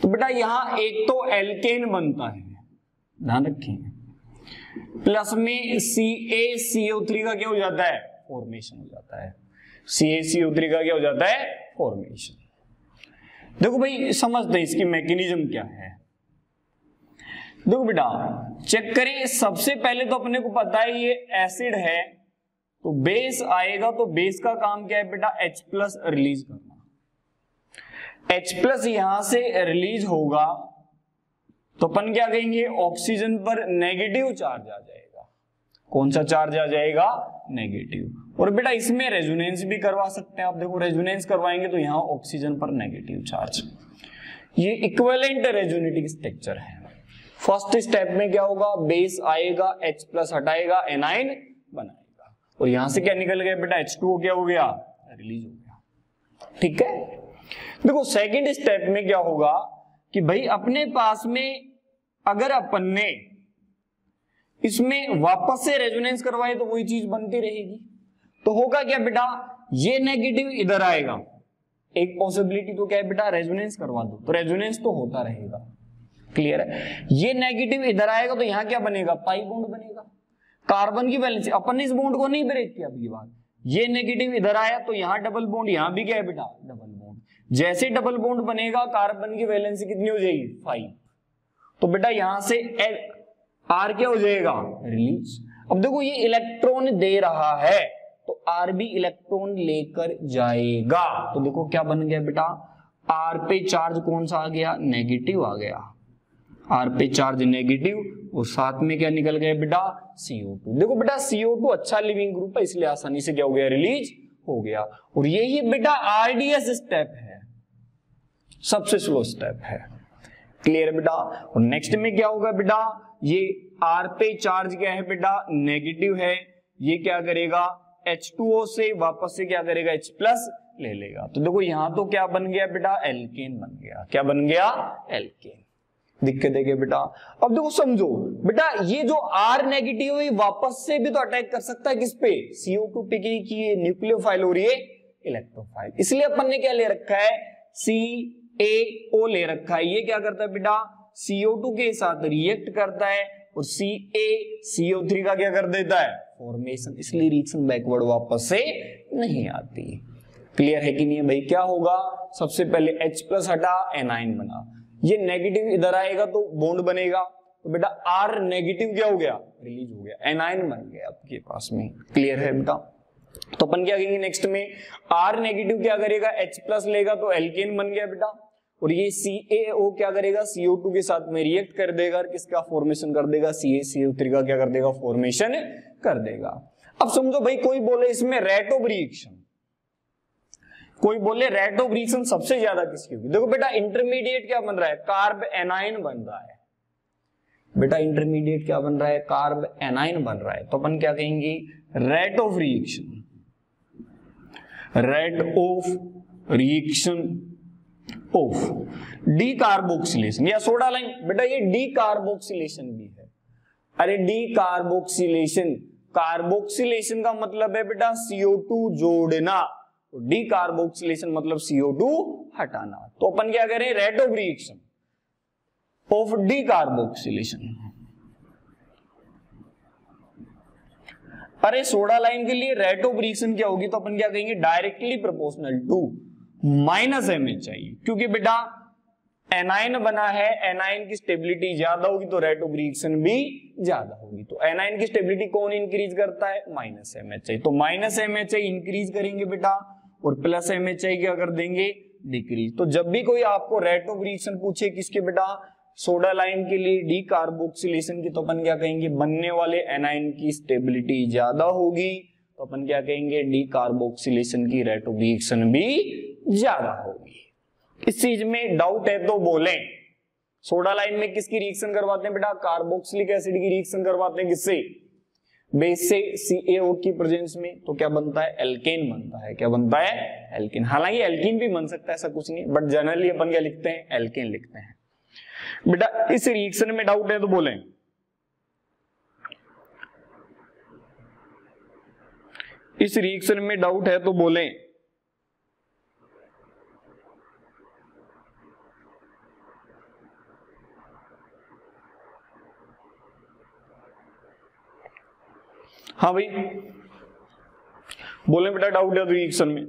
तो बेटा यहां एक तो एल्केन बनता है, ध्यान रखें, प्लस में CaCO3 का क्या हो जाता है, फॉर्मेशन हो जाता है। CaCO3 का क्या हो जाता है, फॉर्मेशन। देखो भाई समझते हैं इसकी मैकेनिज्म क्या है। देखो बेटा चेक करें, सबसे पहले तो अपने को पता है ये एसिड है, तो बेस आएगा, तो बेस का काम क्या है बेटा, H प्लस रिलीज करना। H प्लस यहां से रिलीज होगा तो अपन क्या कहेंगे, ऑक्सीजन पर नेगेटिव चार्ज आ जाएगा। कौन सा चार्ज आ जाएगा, नेगेटिव। और बेटा इसमें रेजोनेंस भी करवा सकते हैं आप, देखो रेजोनेंस करवाएंगे तो यहां ऑक्सीजन पर नेगेटिव चार्ज। ये इक्विवेलेंट रेजोनेटिक स्ट्रक्चर है। फर्स्ट स्टेप में क्या होगा, बेस आएगा, H प्लस हटाएगा, एनाइन बनाएगा, और यहां से क्या निकल गया बेटा, H2O क्या हो गया, रिलीज हो गया। ठीक है। देखो सेकंड स्टेप में क्या होगा कि भाई अपने पास में अगर अपन ने इसमें वापस से रेजोनेंस करवाए तो वही चीज बनती रहेगी। तो होगा क्या बेटा, ये नेगेटिव इधर आएगा, एक पॉसिबिलिटी तो क्या है बेटा, रेजोनेंस करवा दो, तो रेजोनेंस तो होता रहेगा। क्लियर है। ये नेगेटिव इधर आएगा तो यहां क्या बनेगा, पाई बॉन्ड बनेगा। कार्बन की वैलेंसी, अपन ने इस बॉन्ड को नहीं ब्रेक किया अभी बात, ये नेगेटिव इधर आया तो यहां डबल बॉन्ड, यहां भी क्या है बेटा, डबल बॉन्ड। जैसे डबल बॉन्ड बनेगा कार्बन की वैलेंसी कितनी हो जाएगी, 5। तो बेटा यहां से R क्या हो जाएगा, रिलीज। अब देखो ये इलेक्ट्रॉन दे रहा है तो R भी इलेक्ट्रॉन लेकर जाएगा। तो देखो क्या बन गया बेटा, R पे चार्ज कौन सा आ गया, नेगेटिव आ गया। R पे चार्ज नेगेटिव, और साथ में क्या निकल गया बेटा, CO2। देखो बेटा CO2 अच्छा लिविंग ग्रुप है, इसलिए आसानी से क्या हो गया, रिलीज हो गया। और यही बेटा RDS स्टेप है, सबसे स्लो स्टेप है। क्लियर है बेटा। और नेक्स्ट में क्या होगा बेटा, ये R पे चार्ज क्या है बेटा, नेगेटिव है, ये क्या करेगा, H2O से वापस से क्या करेगा, H प्लस ले लेगा। तो देखो यहां तो क्या बन गया बेटा, एल्केन बन गया। क्या बन गया, एल्केन। दिक्कत है क्या बेटा? अब देखो समझो बेटा, ये जो R नेगेटिव है वापस से भी तो अटैक कर सकता है किस पे, CO2 पे की ये न्यूक्लियोफाइल हो रही है इलेक्ट्रोफाइल। इसलिए अपन ने क्या ले रखा है, CaO ले रखा है। ये क्या करता है बेटा, CO2 के साथ रिएक्ट करता है और CaCO3 का क्या कर देता है, फॉर्मेशन। इसलिए रिएक्शन बैकवर्ड वापस से नहीं आती। क्लियर है कि नहीं है भाई? क्या होगा, सबसे पहले H प्लस हटा, एनाइन बना। ये नेगेटिव इधर आएगा तो बॉन्ड बनेगा, तो बेटा R नेगेटिव क्या हो गया, रिलीज हो गया, एनाइन बन गया आपके पास में। क्लियर है बेटा? तो अपन क्या कहेंगे नेक्स्ट में, R नेगेटिव क्या करेगा, H प्लस लेगा तो एल्केन बन गया बेटा। और ये CaO क्या करेगा, CO2 के साथ में रिएक्ट कर देगा, किसका फॉर्मेशन कर देगा, CaCO3 का क्या कर देगा, फॉर्मेशन कर देगा। अब समझो भाई, कोई बोले इसमें रेट ऑफ रिएक्शन, कोई बोले रेट ऑफ रिएक्शन सबसे ज्यादा किसकी होगी। देखो बेटा इंटरमीडिएट क्या बन रहा है, कार्ब एनाइन बन रहा है बेटा। इंटरमीडिएट क्या बन रहा है, कार्ब एनाइन बन रहा है। तो अपन क्या कहेंगे, rate of reaction, rate of reaction of D carboxylation या सोडा लाइन। बेटा ये डी कार्बोक्सिलेशन भी है। अरे डी कार्बोक्सिलेशन, कार्बोक्सिलेशन का मतलब है बेटा CO2 जोड़ना, डी कार्बोक्सिलेशन मतलब CO2 हटाना। तो अपन क्या करें, rate of reaction of D carboxylation. अरे सोडा लाइन के लिए रेट ऑफ रिएक्शन क्या होगी, तो अपन क्या कहेंगे, directly proportional to minus MH चाहिए, क्योंकि बेटा एनाइन बना है, एनाइन की स्टेबिलिटी ज्यादा होगी तो रेट ऑफ रिएक्शन भी ज्यादा होगी। तो एनाइन की स्टेबिलिटी कौन इंक्रीज करता है, माइनस MHI। तो माइनस MHI इंक्रीज करेंगे बेटा, और प्लस MHI क्या कर देंगे, डिक्रीज। तो जब भी कोई आपको रेट ऑफ रिएक्शन पूछे किसके बेटा, सोडा लाइन के लिए डी कार्बोक्सिलेशन की, तो अपन क्या कहेंगे, बनने वाले एनाइन की स्टेबिलिटी ज्यादा होगी, तो अपन क्या कहेंगे, डी कार्बोक्सिलेशन की रेट ऑफ रिएक्शन भी ज्यादा होगी। इस चीज में डाउट है तो बोलें। सोडा लाइन में किसकी रिएक्शन करवाते हैं बेटा, कार्बोक्सिलिक एसिड की रिएक्शन करवाते हैं, किससे, बेस से CaO की प्रेजेंस में। तो क्या बनता है, एल्केन बनता है। क्या बनता है, एल्केन। हालांकि एल्कीन भी बन सकता है, ऐसा कुछ नहीं, बट जनरली अपन क्या लिखते हैं, एल्केन लिखते हैं बेटा। इस रिएक्शन में डाउट है तो बोलें। इस रिएक्शन में डाउट है तो बोलें। हाँ भाई बोले बेटा, डाउट है तो रिएक्शन में।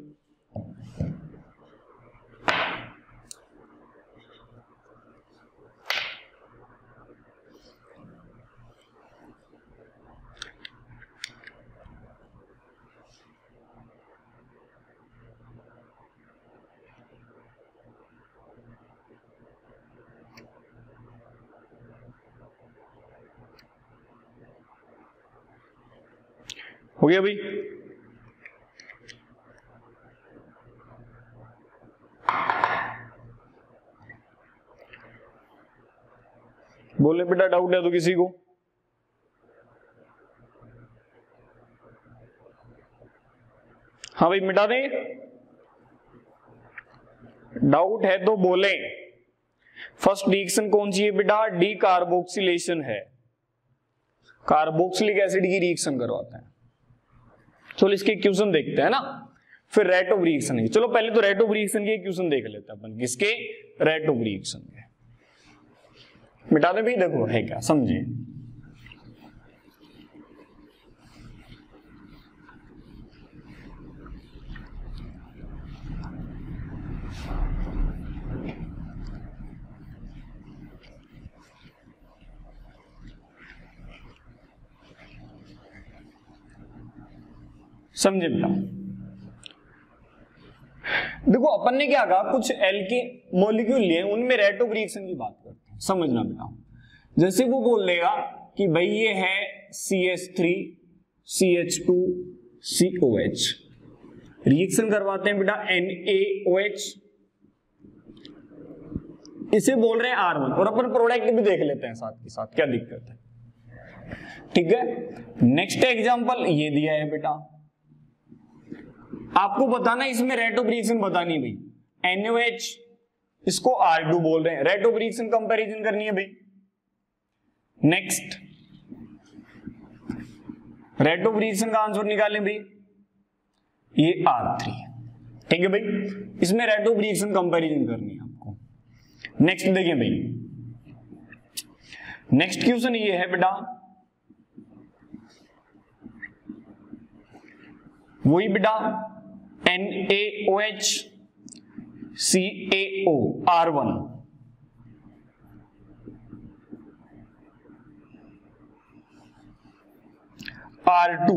हो गया भाई? बोले बेटा डाउट है तो किसी को। हाँ भाई मिटा दें, डाउट है तो बोले। फर्स्ट रिएक्शन कौन सी है बेटा, डी कार्बोक्सिलेशन है, कार्बोक्सिलिक एसिड की रिएक्शन करवाते हैं। चलो इसके इक्वेशन देखते हैं ना, फिर रेट ऑफ रिएक्शन है। चलो पहले तो रेट ऑफ रिएक्शन के इक्वेशन देख लेते हैं अपन, किसके, रेट ऑफ रिएक्शन के। मिटा दे भाई, देखो है क्या, समझिए। समझे बेटा, देखो अपन ने क्या कहा, कुछ एल्केन मॉलिक्यूल लिए, उनमें रेट ऑफ रिएक्शन की बात करते हैं। समझना बेटा, जैसे वो बोल देगा कि भाई ये है CH3 CH2 COH, रिएक्शन करवाते हैं बेटा NaOH, इसे बोल रहे हैं R1, और अपन प्रोडक्ट भी देख लेते हैं साथ के साथ, क्या दिक्कत है। ठीक है। नेक्स्ट एग्जांपल ये दिया है बेटा, आपको बताना इसमें रेट ऑफ रिएक्शन बतानी है भाई। NaOH इसको R2 बोल रहे हैं, रेट ऑफ रिएक्शन कंपैरिजन करनी है भाई। नेक्स्ट रेट ऑफ रिएक्शन का आंसर निकालें भाई, ये R3, ठीक है भाई। इसमें रेट ऑफ रिएक्शन कंपैरिजन करनी है आपको। नेक्स्ट देखिए भाई, नेक्स्ट क्वेश्चन ये है बेटा, वही बेटा NaOH CaO R1 R2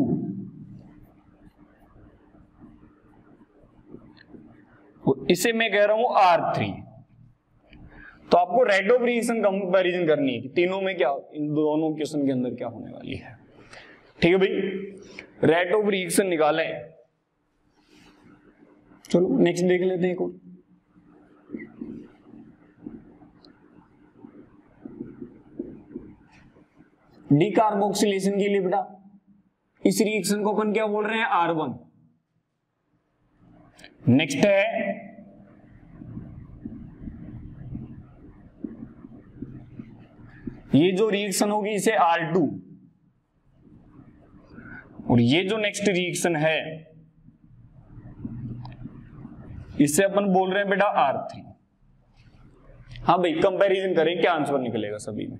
इसे मैं कह रहा हूं R3। तो आपको रेट ऑफ रिएक्शन कंपैरिजन करनी है कि तीनों में क्या, इन दोनों क्वेश्चन के अंदर क्या होने वाली है। ठीक है भाई, रेट ऑफ रिएक्शन निकालें। चलो नेक्स्ट देख लेते हैं एक और। डीकार्बोक्सिलेशन के लिए बेटा इस रिएक्शन को अपन क्या बोल रहे हैं, R1। नेक्स्ट है ये जो रिएक्शन होगी इसे R2, और ये जो नेक्स्ट रिएक्शन है इसे अपन बोल रहे हैं बेटा R3। हाँ भाई, कंपैरिजन करें क्या आंसर निकलेगा सभी में।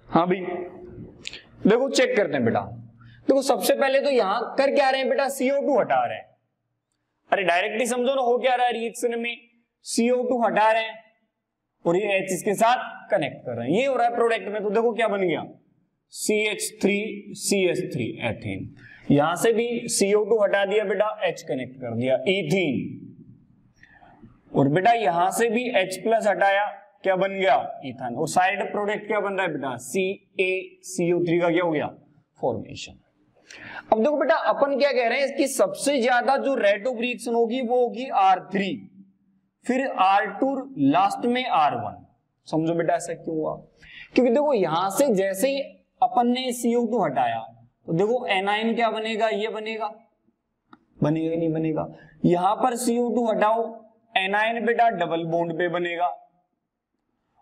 हाँ भाई देखो चेक करते हैं बेटा। देखो सबसे पहले तो यहां कर क्या रहे हैं बेटा, CO2 हटा रहे हैं। अरे डायरेक्टली समझो ना, हो क्या रहा है रिएक्शन में, CO2 हटा रहे हैं और ये H इसके साथ कनेक्ट कर रहे हैं, ये हो रहा है प्रोडक्ट में। तो देखो क्या बन गया, CH3CH3 एथेन। यहां से भी CO2 हटा दिया बेटा, H कनेक्ट कर दिया इथीन। और बेटा यहां से भी H प्लस हटाया, क्या बन गया, इथान। और साइड प्रोडक्ट क्या बन रहा है बेटा, CaCO3 का क्या हो गया, फॉर्मेशन। अब देखो बेटा अपन क्या कह रहे हैं कि सबसे ज्यादा जो रेट ऑफ रिएक्शन होगी वो होगी R3, फिर R2, लास्ट में R1। समझो बेटा ऐसा क्यों हुआ, क्योंकि देखो यहां से जैसे ही अपन ने CO2 हटाया तो देखो एनाइन क्या बनेगा, ये बनेगा, बनेगा नहीं बनेगा। यहां पर CO2 हटाओ, एनाइन बेटा डबल बॉन्ड पे बनेगा।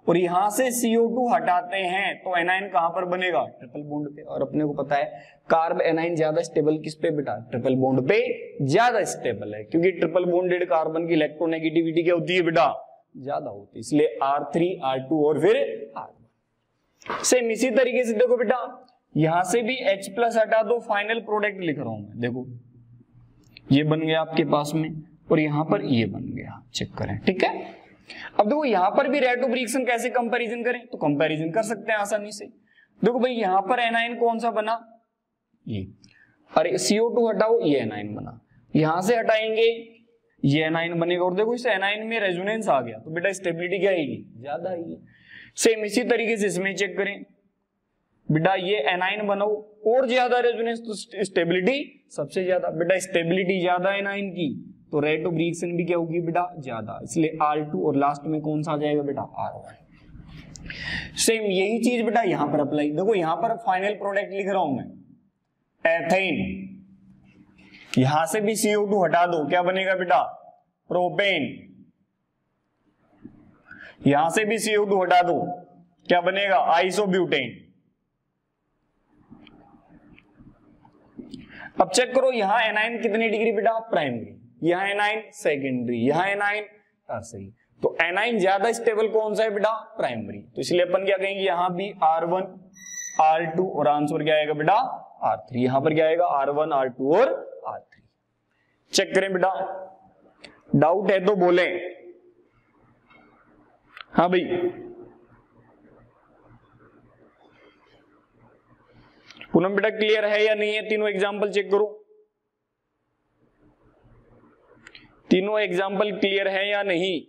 और यहां से CO2 हटाते हैं तो एनाइन कहां पर बनेगा, ट्रिपल बॉन्ड पे। और अपने को पता है कार्ब एनाइन ज्यादा स्टेबल किस पे बेटा, ट्रिपल बॉन्ड पे ज्यादा स्टेबल है, क्योंकि ट्रिपल बॉन्डेड कार्बन की इलेक्ट्रोनेगेटिविटी क्या होती है बेटा, ज्यादा होती है। इसलिए R3, R2 और फिर R1। सेम इसी तरीके से देखो बेटा यहां से भी H प्लस हटा दो, फाइनल प्रोडक्ट लिख रहा हूं मैं। देखो ये बन गया आपके पास में, और यहां पर ये बन गया, चेक करें, ठीक है। अब देखो यहां पर भी रेट ऑफ रिएक्शन कैसे कंपैरिजन करें, तो कंपैरिजन कर सकते हैं आसानी से। देखो भाई यहां पर एनाइन कौन सा बना, ये, अरे CO2 हटाओ, ये एनाइन बना। यहां से हटाएंगे, ये एनाइन बनेगा। और देखो इस एनाइन में रेजोनेंस आ गया तो बेटा स्टेबिलिटी क्या आएगी, ज्यादा आएगी। सेम इसी तरीके से इसमें चेक करें बेटा, ये एनाइन बनाओ और ज्यादा रेजोनेंस तो स्टेबिलिटी सबसे ज्यादा। बेटा स्टेबिलिटी ज्यादा एनाइन की तो रेट ऑफ रिएक्शन भी क्या होगी बेटा, ज्यादा। इसलिए R2 और लास्ट में कौन सा आ जाएगा बेटा, R1। सेम यही चीज बेटा यहां पर अप्लाई। देखो यहां पर फाइनल प्रोडक्ट लिख रहा हूं मैं, एथेन। यहां से भी CO2 हटा दो, क्या बनेगा बेटा, प्रोपेन। यहां से भी CO2 हटा दो, क्या बनेगा, आइसोब्यूटेन। अब चेक करो यहां एनाइन कितनी डिग्री बेटा, प्राइमरी। यहां एनाइन सेकेंडरी, यहां एनाइन टर्सरी। तो एनाइन ज्यादा स्टेबल कौन सा है बेटा, प्राइमरी। तो इसलिए अपन क्या कहेंगे, यहां भी R1, R2 और आंसर क्या आएगा बेटा, R3। यहां पर क्या आएगा, R1, R2 और R3। चेक करें बेटा, डाउट है तो बोले। हाँ भाई, पूनम बेटा क्लियर है या नहीं है, तीनों एग्जाम्पल चेक करो। तीनों एग्जाम्पल क्लियर है या नहीं,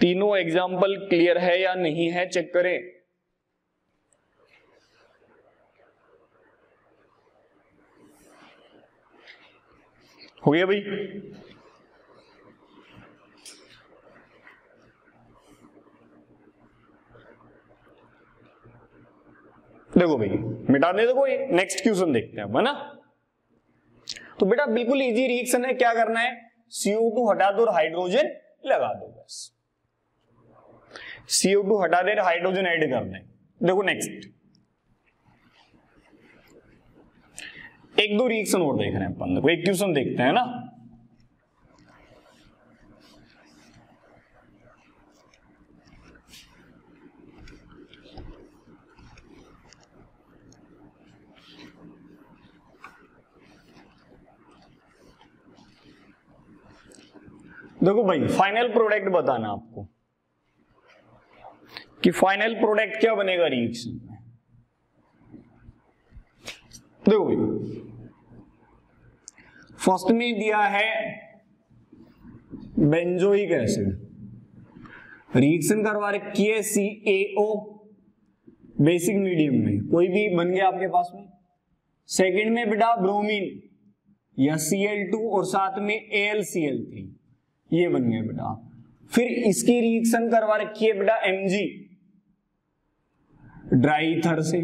तीनों एग्जाम्पल क्लियर है या नहीं है, चेक करें। हो गया भाई। देखो भाई मिटा दे, देखो ये नेक्स्ट क्वेश्चन देखते हैं, है ना। तो बेटा बिल्कुल इजी रिएक्शन है, क्या करना है, CO2 हटा दो और हाइड्रोजन लगा दो बस। CO2 हटा दे, हाइड्रोजन ऐड कर दे। देखो नेक्स्ट एक दो रिएक्शन और देख रहे हैं अपन, देखो एक क्वेश्चन देखते हैं ना। देखो भाई फाइनल प्रोडक्ट बताना आपको कि फाइनल प्रोडक्ट क्या बनेगा रिएक्शन में। देखो भाई फर्स्ट में दिया है बेंजोइक एसिड, रिएक्शन करवा रखी है CaO बेसिक मीडियम में, कोई भी बन गया आपके पास में। सेकंड में बेटा ब्रोमीन या Cl2 और साथ में AlCl3, ये बन गया बेटा। फिर इसकी रिएक्शन करवा रखी है बेटा Mg ड्राई ईथर से,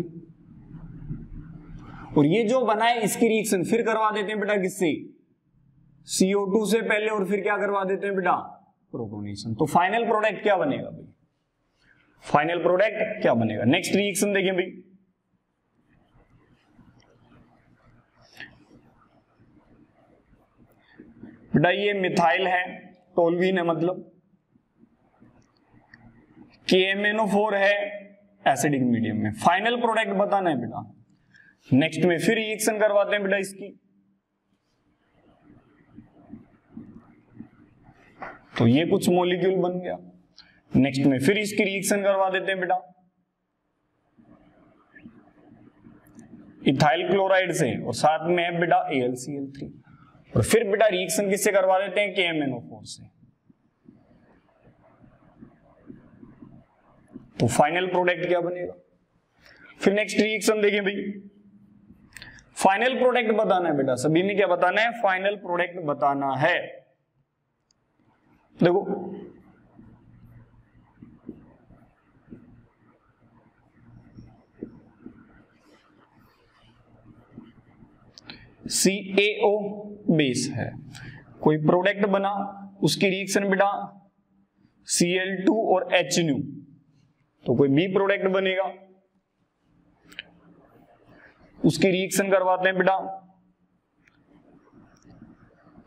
और ये जो बना है इसकी रिएक्शन फिर करवा देते हैं बेटा किससे, CO2 से पहले, और फिर क्या करवा देते हैं बेटा प्रोटोनेशन। तो फाइनल प्रोडक्ट क्या बनेगा भाई, फाइनल प्रोडक्ट क्या बनेगा। नेक्स्ट रिएक्शन देखिए भाई, बेटा ये मिथाइल है, टोल्वीन है मतलब, KMnO4 है एसिडिक मीडियम में। फाइनल प्रोडक्ट बताना है बेटा। नेक्स्ट में फिर रिएक्शन करवाते हैं बेटा इसकी, तो ये कुछ मॉलिक्यूल बन गया। नेक्स्ट में फिर इसकी रिएक्शन करवा देते हैं बेटा इथाइल क्लोराइड से, और साथ में है बेटा AlCl3, और फिर बेटा रिएक्शन किससे करवा देते हैं, KMnO4 से। तो फाइनल प्रोडक्ट क्या बनेगा। फिर नेक्स्ट रिएक्शन देखिए भाई, फाइनल प्रोडक्ट बताना है बेटा, सभी में क्या बताना है, फाइनल प्रोडक्ट बताना है। देखो CaO बेस है, कोई प्रोडक्ट बना, उसकी रिएक्शन बेटा Cl2 और HNO, तो कोई बी प्रोडक्ट बनेगा, उसकी रिएक्शन करवाते हैं बेटा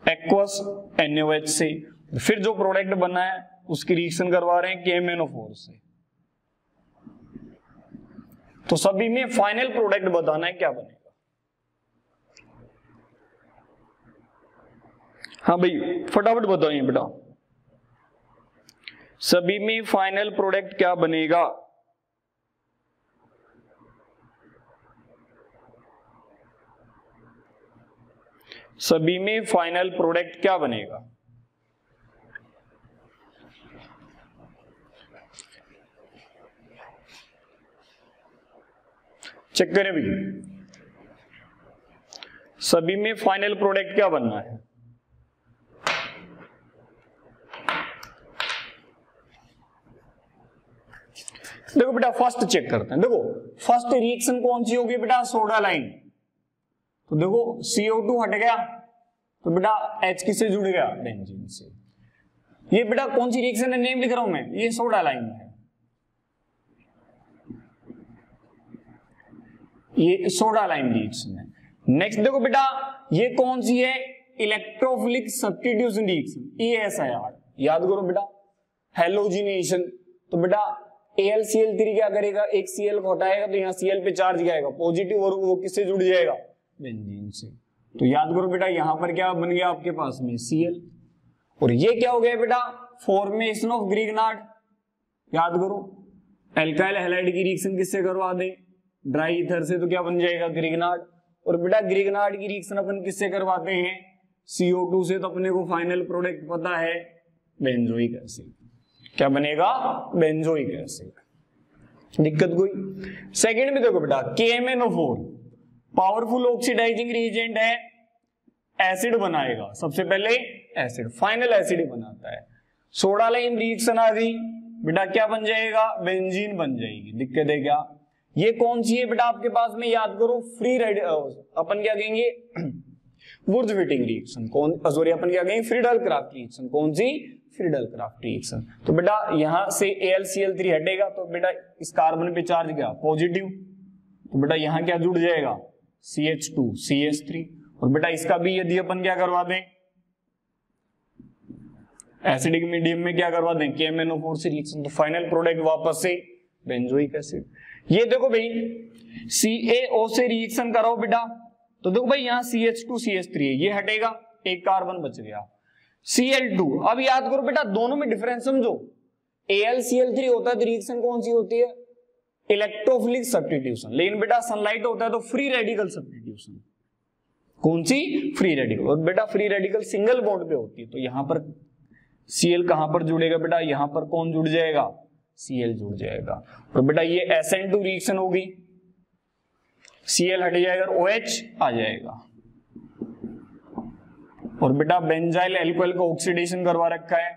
एक्वस NaOH से। फिर जो प्रोडक्ट बना है उसकी रिएक्शन करवा रहे हैं KMnO4 से। तो सभी में फाइनल प्रोडक्ट बताना है क्या बनेगा। हाँ भाई फटाफट बताइए बेटा, सभी में फाइनल प्रोडक्ट क्या बनेगा। सभी में फाइनल प्रोडक्ट क्या बनेगा। चेक करें भाई, सभी में फाइनल प्रोडक्ट क्या बनना है। देखो बेटा फर्स्ट चेक करते हैं। देखो फर्स्ट रिएक्शन कौन सी होगी बेटा, सोडा लाइन। तो देखो CO2 हट गया, तो बेटा H किससे जुड़ गया, बेंजीन से। ये बेटा कौन सी रिएक्शन है, नेम लिख रहा हूं मैं, ये सोडा लाइन है, ये सोडा लाइन रिएक्शन है। नेक्स्ट देखो बेटा ये कौन सी है, इलेक्ट्रोफिलिक सब्स्टिट्यूशन रिएक्शन, ESIR। याद करो बेटा हैलोजिनेशन। तो बेटा AlCl3 क्या करेगा, एक Cl को हटाएगा तो यहाँ Cl पे चार्ज जाएगा पॉजिटिव, और वो किससे जुड़ जाएगा, बेंजीन से। तो याद करो बेटा यहाँ पर क्या बन गया आपके पास में Cl, और ये क्या हो गया बेटा, फॉर्मेशन ऑफ ग्रिग्नार्ड। याद करो एल्काइल हैलाइड की रिएक्शन किससे करवा दे, ड्राई ईथर से, तो क्या बन जाएगा ग्रिग्नार्ड। और बेटा ग्रिग्नार्ड की रिएक्शन अपन किससे करवाते हैं, CO2 से। तो अपने को फाइनल प्रोडक्ट पता है बेंजोइक एसिड। क्या बनेगा, बेंजोइक एसिड। दिक्कत कोई। सेकंड में देखो बेटा KMnO4 पावरफुल ऑक्सीडाइजिंग रिएजेंट है एसिड बनाएगा, सबसे पहले एसिड, फाइनल एसिड ही बनाता है। सोडा लाइम रिएक्शन आ गई बेटा, क्या बन जाएगा, बेंजीन बन जाएगी। दिक्कत है क्या, ये कौन सी है बेटा आपके पास में, याद करो, फ्री अपन क्या कहेंगे, वुर्जविटिंग रिएक्शन। कौन, सॉरी, अपन क्या कहेंगे, फ्रीडल क्राफ्ट रिएक्शन। कौन सी, फ्रीडल क्राफ्ट रिएक्शन। तो बेटा यहां से AlCl3 हटेगा तो बेटा इस कार्बन पे चार्ज क्या, पॉजिटिव, तो बेटा यहां क्या जुड़ जाएगा, CH2CH3। और बेटा इसका भी यदि अपन क्या करवा दें, एसिडिक मीडियम में क्या करवा दें, KMnO4 से रिएक्शन, तो फाइनल प्रोडक्ट वापस से बेंजोइक एसिड। ये देखो भाई, CaO से रिएक्शन कराओ बेटा, तो देखो भाई यहाँ CH2CH3 है, ये हटेगा, एक कार्बन बच गया, Cl2। अब याद करो बेटा, दोनों में डिफरेंस समझो, AlCl3 होता है तो रिएक्शन कौन सी होती है, इलेक्ट्रोफिलिक सब्स्टिट्यूशन। लेकिन बेटा सनलाइट होता है तो फ्री रेडिकल सब्स्टिट्यूशन। कौन सी, फ्री रेडिकल। और बेटा फ्री रेडिकल सिंगल बॉन्ड पे होती है, तो यहां पर Cl कहां पर जुड़ेगा बेटा, यहां पर कौन जुड़ जाएगा, Cl जुड़ जाएगा। और बेटा ये SN2 रिएक्शन होगी, Cl हट जाएगा, OH आ जाएगा। और बेटा बेंजाइल एल्कोहल का ऑक्सीडेशन करवा रखा है,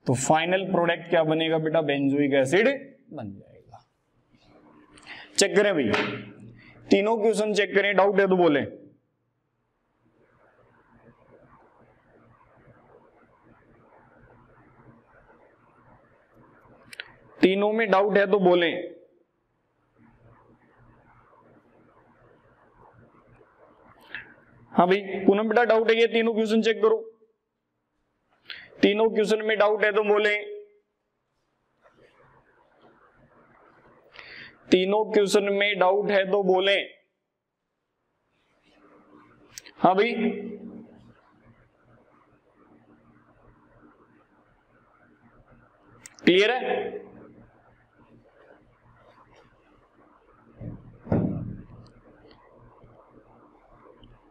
तो फाइनल प्रोडक्ट क्या बनेगा बेटा, बेंजोइक एसिड बन जाएगा। चेक करें भाई, तीनों क्वेश्चन चेक करें, डाउट है तो बोले। तीनों में डाउट है तो बोले। हाँ भाई, पूनम बेटा डाउट है, ये तीनों क्वेश्चन चेक करो, तीनों क्वेश्चन में डाउट है तो बोले। तीनों क्वेश्चन में डाउट है तो बोले। हाँ भाई, क्लियर है।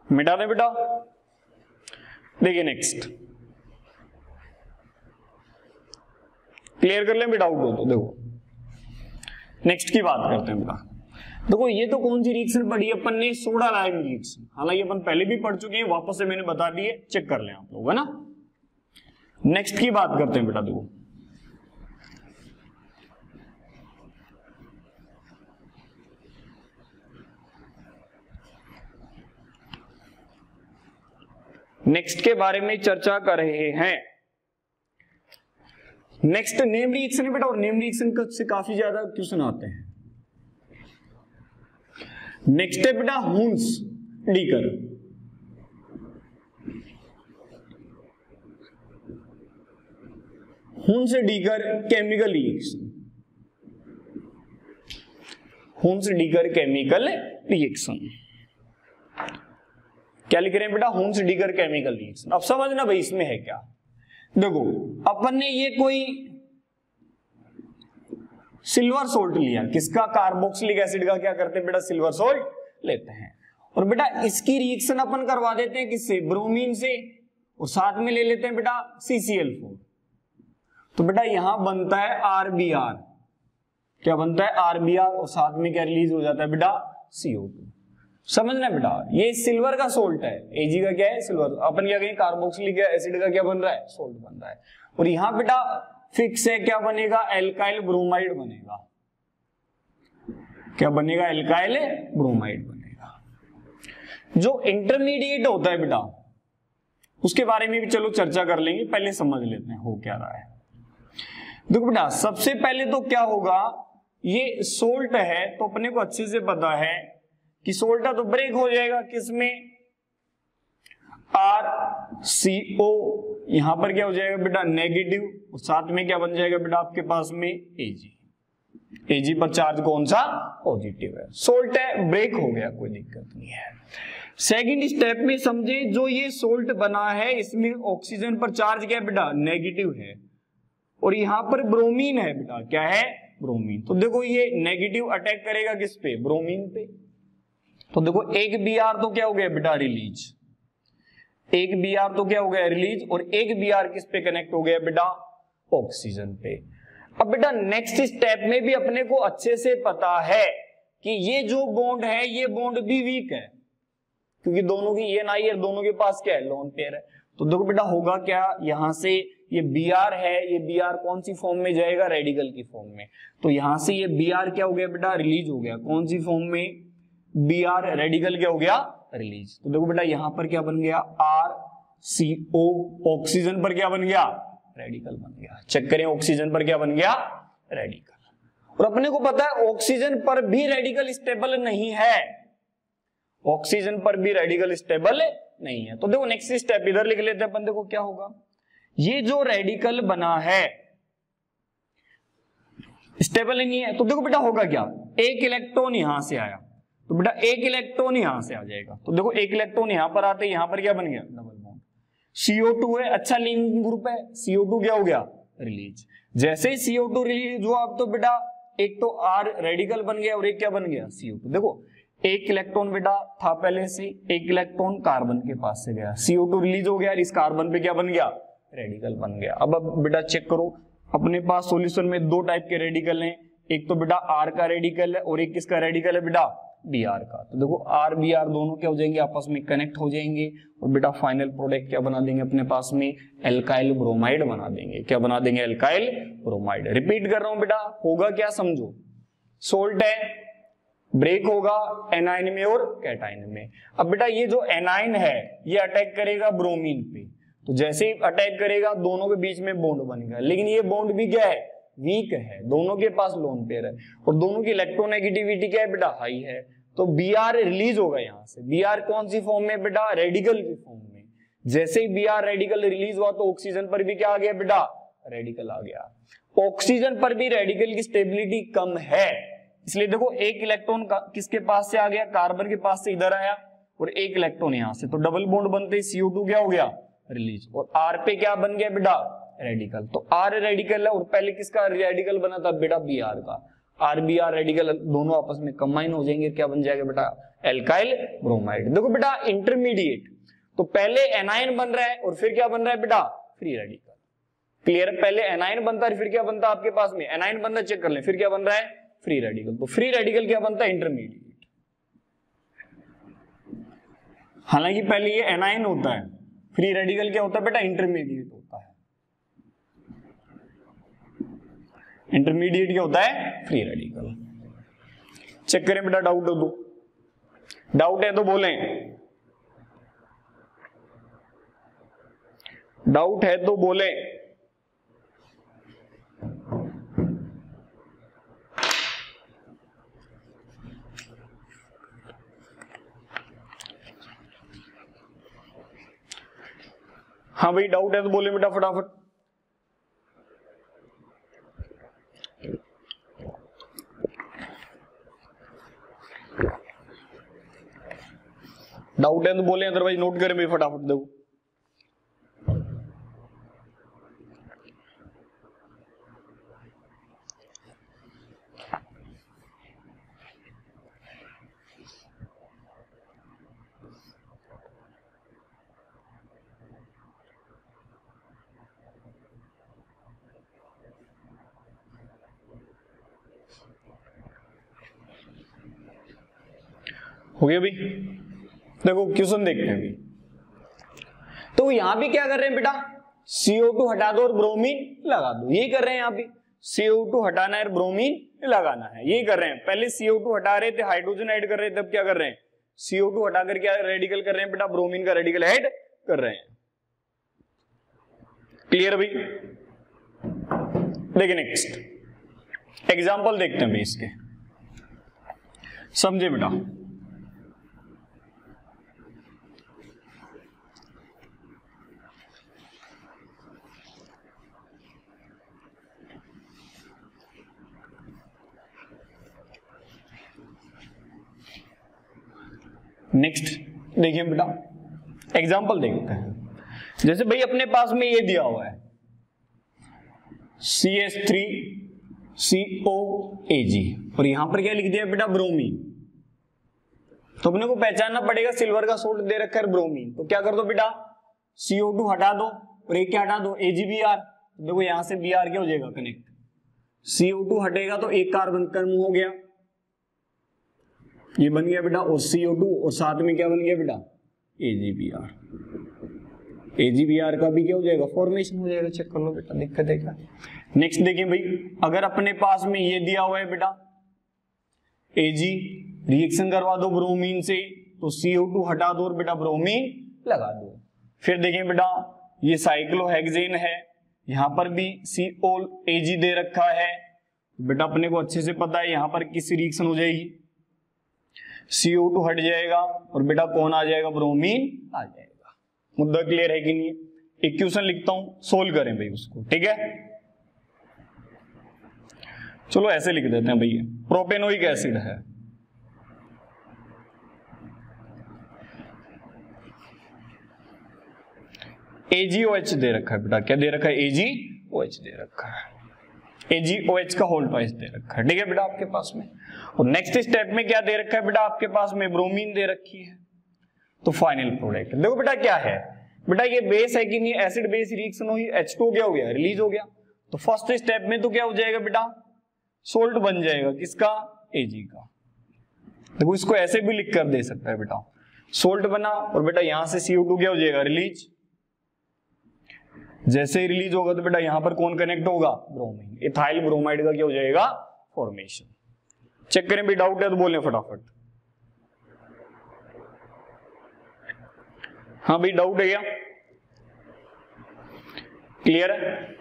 मिटा दे बेटा। देखिए नेक्स्ट, क्लियर कर लें, डाउट हो तो देखो नेक्स्ट की बात करते हैं बेटा। देखो ये तो कौन सी रिएक्शन पढ़ी अपन ने, सोडा लाइम रिएक्शन। हालांकि अपन पहले भी पढ़ चुके हैं, वापस से मैंने बता दिए, चेक कर लें आप लोग, है ना। नेक्स्ट की बात करते हैं बेटा। देखो नेक्स्ट के बारे में चर्चा कर रहे हैं। नेक्स्ट नेम रिएक्शन है बेटा, और नेम रिएक्शन से काफी ज्यादा क्वेश्चन आते हैं। नेक्स्ट है बेटा Hunsdiecker. Hunsdiecker chemical reaction, Hunsdiecker chemical reaction. क्या लिख रहे हैं बेटा, हुंस डीकर केमिकल रिएक्शन। अब समझना भाई इसमें है क्या। देखो अपन ने ये कोई सिल्वर सोल्ट लिया, किसका, कार्बोक्सिलिक एसिड का क्या करते हैं बेटा, सिल्वर सोल्ट लेते हैं। और बेटा इसकी रिएक्शन अपन करवा देते हैं किससे, ब्रोमीन से, और साथ में ले लेते हैं बेटा CCl4। तो बेटा यहां बनता है RBr। क्या बनता है, RBr, और साथ में क्या रिलीज हो जाता है बेटा, CO2। समझना बेटा, ये सिल्वर का सोल्ट है, Ag का क्या है, सिल्वर। अपन क्या कहें, कार्बोक्सिलिक एसिड का क्या बन रहा है, सोल्ट बन रहा है। और यहां बेटा फिक्स है, क्या बनेगा, एल्काइल ब्रोमाइड बनेगा। क्या बनेगा, एल्काइल ब्रोमाइड बनेगा। जो इंटरमीडिएट होता है बेटा, उसके बारे में भी चलो चर्चा कर लेंगे, पहले समझ लेते हैं हो क्या रहा है। देखो बेटा सबसे पहले तो क्या होगा, ये सोल्ट है तो अपने को अच्छे से पता है कि सोल्ट तो ब्रेक हो जाएगा किसमें, RCO। यहां पर क्या हो जाएगा बेटा, नेगेटिव, और साथ में क्या बन जाएगा बेटा आपके पास में Ag। Ag पर चार्ज कौन सा, पॉजिटिव है, सोल्ट है, ब्रेक हो गया, कोई दिक्कत नहीं है। सेकंड स्टेप में समझे, जो ये सोल्ट बना है इसमें ऑक्सीजन पर चार्ज क्या है बेटा, नेगेटिव है, और यहां पर ब्रोमीन है बेटा, क्या है, ब्रोमीन। तो देखो ये नेगेटिव अटैक करेगा किस पे, ब्रोमीन पे। तो देखो एक Br तो क्या हो गया बेटा, रिलीज, एक Br तो क्या हो गया, रिलीज, और एक Br किस पे कनेक्ट हो गया बेटा, ऑक्सीजन पे। अब बेटा नेक्स्ट स्टेप में भी अपने को अच्छे से पता है कि ये जो बॉन्ड है ये बॉन्ड भी वीक है, क्योंकि दोनों की ENI है, दोनों के पास क्या है, लोन पेयर है। तो देखो बेटा होगा क्या, यहां से ये Br है, ये Br कौन सी फॉर्म में जाएगा, रेडिकल की फॉर्म में। तो यहां से ये Br क्या हो गया बेटा, रिलीज हो गया, कौन सी फॉर्म में, Br रेडिकल क्या हो गया, रिलीज। तो देखो बेटा यहां पर क्या बन गया, RCO, ऑक्सीजन पर क्या बन गया, रेडिकल बन गया। चेक करें ऑक्सीजन पर क्या बन गया, रेडिकल। और अपने को पता है ऑक्सीजन पर भी रेडिकल स्टेबल नहीं है, ऑक्सीजन पर भी रेडिकल स्टेबल नहीं है। तो देखो नेक्स्ट स्टेप इधर लिख लेते हैं अपन, देखो क्या होगा, ये जो रेडिकल बना है स्टेबल नहीं है, तो देखो बेटा होगा क्या, एक इलेक्ट्रॉन यहां से आया, तो बेटा एक इलेक्ट्रॉन यहां से आ जाएगा। तो देखो एक इलेक्ट्रॉन यहां पर आते, यहां पर क्या बन गया, डबल बॉन्ड। CO2 है, अच्छा लिविंग ग्रुप है, CO2 क्या हो गया, रिलीज। जैसे ही CO2 रिलीज हुआ, अब तो बेटा एक तो R रेडिकल बन गया और एक क्या बन गया, CO2। देखो एक इलेक्ट्रॉन बेटा था पहले से, एक इलेक्ट्रॉन कार्बन के पास से गया, CO2 रिलीज हो गया, इस कार्बन पे क्या बन गया, रेडिकल बन गया। अब बेटा चेक करो, अपने पास सॉल्यूशन में दो टाइप के रेडिकल हैं, एक तो बेटा R का रेडिकल है और एक किसका रेडिकल है बेटा, Br का। तो देखो R Br दोनों क्या हो जाएंगे, आपस में कनेक्ट हो जाएंगे और बेटा फाइनल प्रोडक्ट क्या बना देंगे अपने पास में, एल्काइल ब्रोमाइड बना देंगे। क्या बना देंगे, एल्काइल ब्रोमाइड। रिपीट कर रहा हूं बेटा, होगा क्या समझो, सोल्ट है, ब्रेक होगा एनाइन में और कैटाइन में। अब बेटा ये जो एनाइन है ये अटैक करेगा ब्रोमीन पे, तो जैसे ही अटैक करेगा दोनों के बीच में बॉन्ड बनेगा, लेकिन ये बॉन्ड भी क्या है, वीक है, दोनों के पास लोन पेयर है और दोनों की इलेक्ट्रोनेगेटिविटी क्या है बेटा, हाई है। तो Br रिलीज होगा यहां से, Br कौन सी फॉर्म में बेटा, रेडिकल की फॉर्म में। जैसे ही Br रेडिकल रिलीज हुआ तो ऑक्सीजन पर भी क्या आ गया बेटा, रेडिकल आ गया। ऑक्सीजन पर भी रेडिकल की स्टेबिलिटी कम है, इसलिए देखो एक इलेक्ट्रॉन किसके पास से आ गया, कार्बन के पास से इधर आया और एक इलेक्ट्रॉन यहां से, तो डबल बॉन्ड बनते ही CO2 क्या हो गया, रिलीज, और R पे क्या बन गया बेटा, रेडिकल। तो R रेडिकल है और पहले किसका रेडिकल बना था बेटा, Br का। R Br रेडिकल दोनों आपस में कंबाइन हो जाएंगे, क्या बन जाएगा बेटा, एल्काइल ब्रोमाइड। देखो बेटा इंटरमीडिएट, तो पहले एनाइन बन रहा है और फिर क्या बन रहा है बेटा, फ्री रेडिकल। क्लियर, पहले एनाइन बनता है फिर क्या बनता है आपके पास में, एनाइन बनता, चेक कर ले, फिर क्या बन रहा है, फ्री रेडिकल। तो फ्री रेडिकल क्या बनता है, इंटरमीडिएट। हालांकि पहले ये एनाइन होता है, फ्री रेडिकल क्या होता है बेटा, इंटरमीडिएट होता है। इंटरमीडिएट क्या होता है, फ्री रेडिकल। चेक करें बेटा, डाउट हो तो, डाउट है तो बोलें, डाउट है तो बोलें। हाँ भाई डाउट है तो बोले बेटा फटाफट। डाउट है तो बोले, अदरवाइज नोट करें भाई फटाफट। देखो हो गया भाई, देखो क्वेश्चन देखते हैं अभी। तो यहां भी क्या कर रहे हैं बेटा, CO2 हटा दो और ब्रोमीन लगा दो, यही कर रहे हैं यहां भी। CO2 हटाना है और ब्रोमीन लगाना है, यही कर रहे हैं। पहले CO2 हटा रहे थे, हाइड्रोजन ऐड कर रहे थे, अब क्या कर रहे हैं, CO2 हटाकर क्या रेडिकल कर रहे हैं बेटा, ब्रोमीन का रेडिकल ऐड कर रहे हैं। क्लियर भाई। देखिए नेक्स्ट एग्जांपल देखते हैं भाई इसके, समझे बेटा। नेक्स्ट देखिए बेटा, एग्जांपल देखते हैं। जैसे भाई अपने पास में ये दिया हुआ है CH3COAg और यहां पर क्या लिख दिया बेटा, ब्रोमीन। तो अपने को पहचानना पड़ेगा, सिल्वर का सोल्ट दे रखा है ब्रोमीन, तो क्या कर दो बेटा, CO2 हटा दो और एक क्या हटा दो, AgBr। देखो यहां से Br क्या हो जाएगा, कनेक्ट। CO2 हटेगा तो एक कार्बन कम हो गया, ये बन गया बेटा, और CO2 और साथ में क्या बन गया बेटा, AgBr। AgBr का भी क्या हो जाएगा, फॉर्मेशन हो जाएगा। चेक कर लो बेटा, दिक्कत है क्या। नेक्स्ट देखिए भाई, अगर अपने पास में ये दिया हुआ है बेटा Ag, रिएक्शन करवा दो ब्रोमीन से, तो CO2 हटा दो और बेटा ब्रोमीन लगा दो। फिर देखिए बेटा ये साइक्लोहेक्सेन है, यहां पर भी COAg दे रखा है। बेटा अपने को अच्छे से पता है यहां पर किस रिएक्शन हो जाएगी, CO2 हट जाएगा और बेटा कौन आ जाएगा, ब्रोमीन आ जाएगा। मुद्दा क्लियर है कि नहीं। इक्वेशन लिखता हूं, सोल्व करें भाई उसको, ठीक है। चलो ऐसे लिख देते हैं भैया, प्रोपेनोइक एसिड है, AgOH दे रखा है बेटा, क्या दे रखा है, AgOH दे रखा है, AgOH का होल ट्वाइस दे रखा है, ठीक है बेटा आपके पास में। और नेक्स्ट स्टेप में क्या दे रखा है बेटा आपके पास में, ब्रोमीन दे रखी है। तो फाइनल प्रोडक्ट देखो बेटा क्या है, बेटा ये बेस है कि नहीं, एसिड बेस रिएक्शन हुई, H2 क्या हो गया, रिलीज हो गया। तो फर्स्ट स्टेप में तो क्या हो जाएगा बेटा, सोल्ट बन जाएगा, किसका, Ag का। देखो इसको ऐसे भी लिख कर दे सकता है बेटा, सोल्ट बना और बेटा यहां से CO2 क्या हो जाएगा, रिलीज। जैसे ही रिलीज होगा तो बेटा यहां पर कौन कनेक्ट होगा, ब्रोमीन। इथाइल ब्रोमाइड का क्या हो जाएगा, फॉर्मेशन। चेक करें भी, डाउट है तो बोलें फटाफट। हाँ भाई डाउट है क्या, क्लियर है।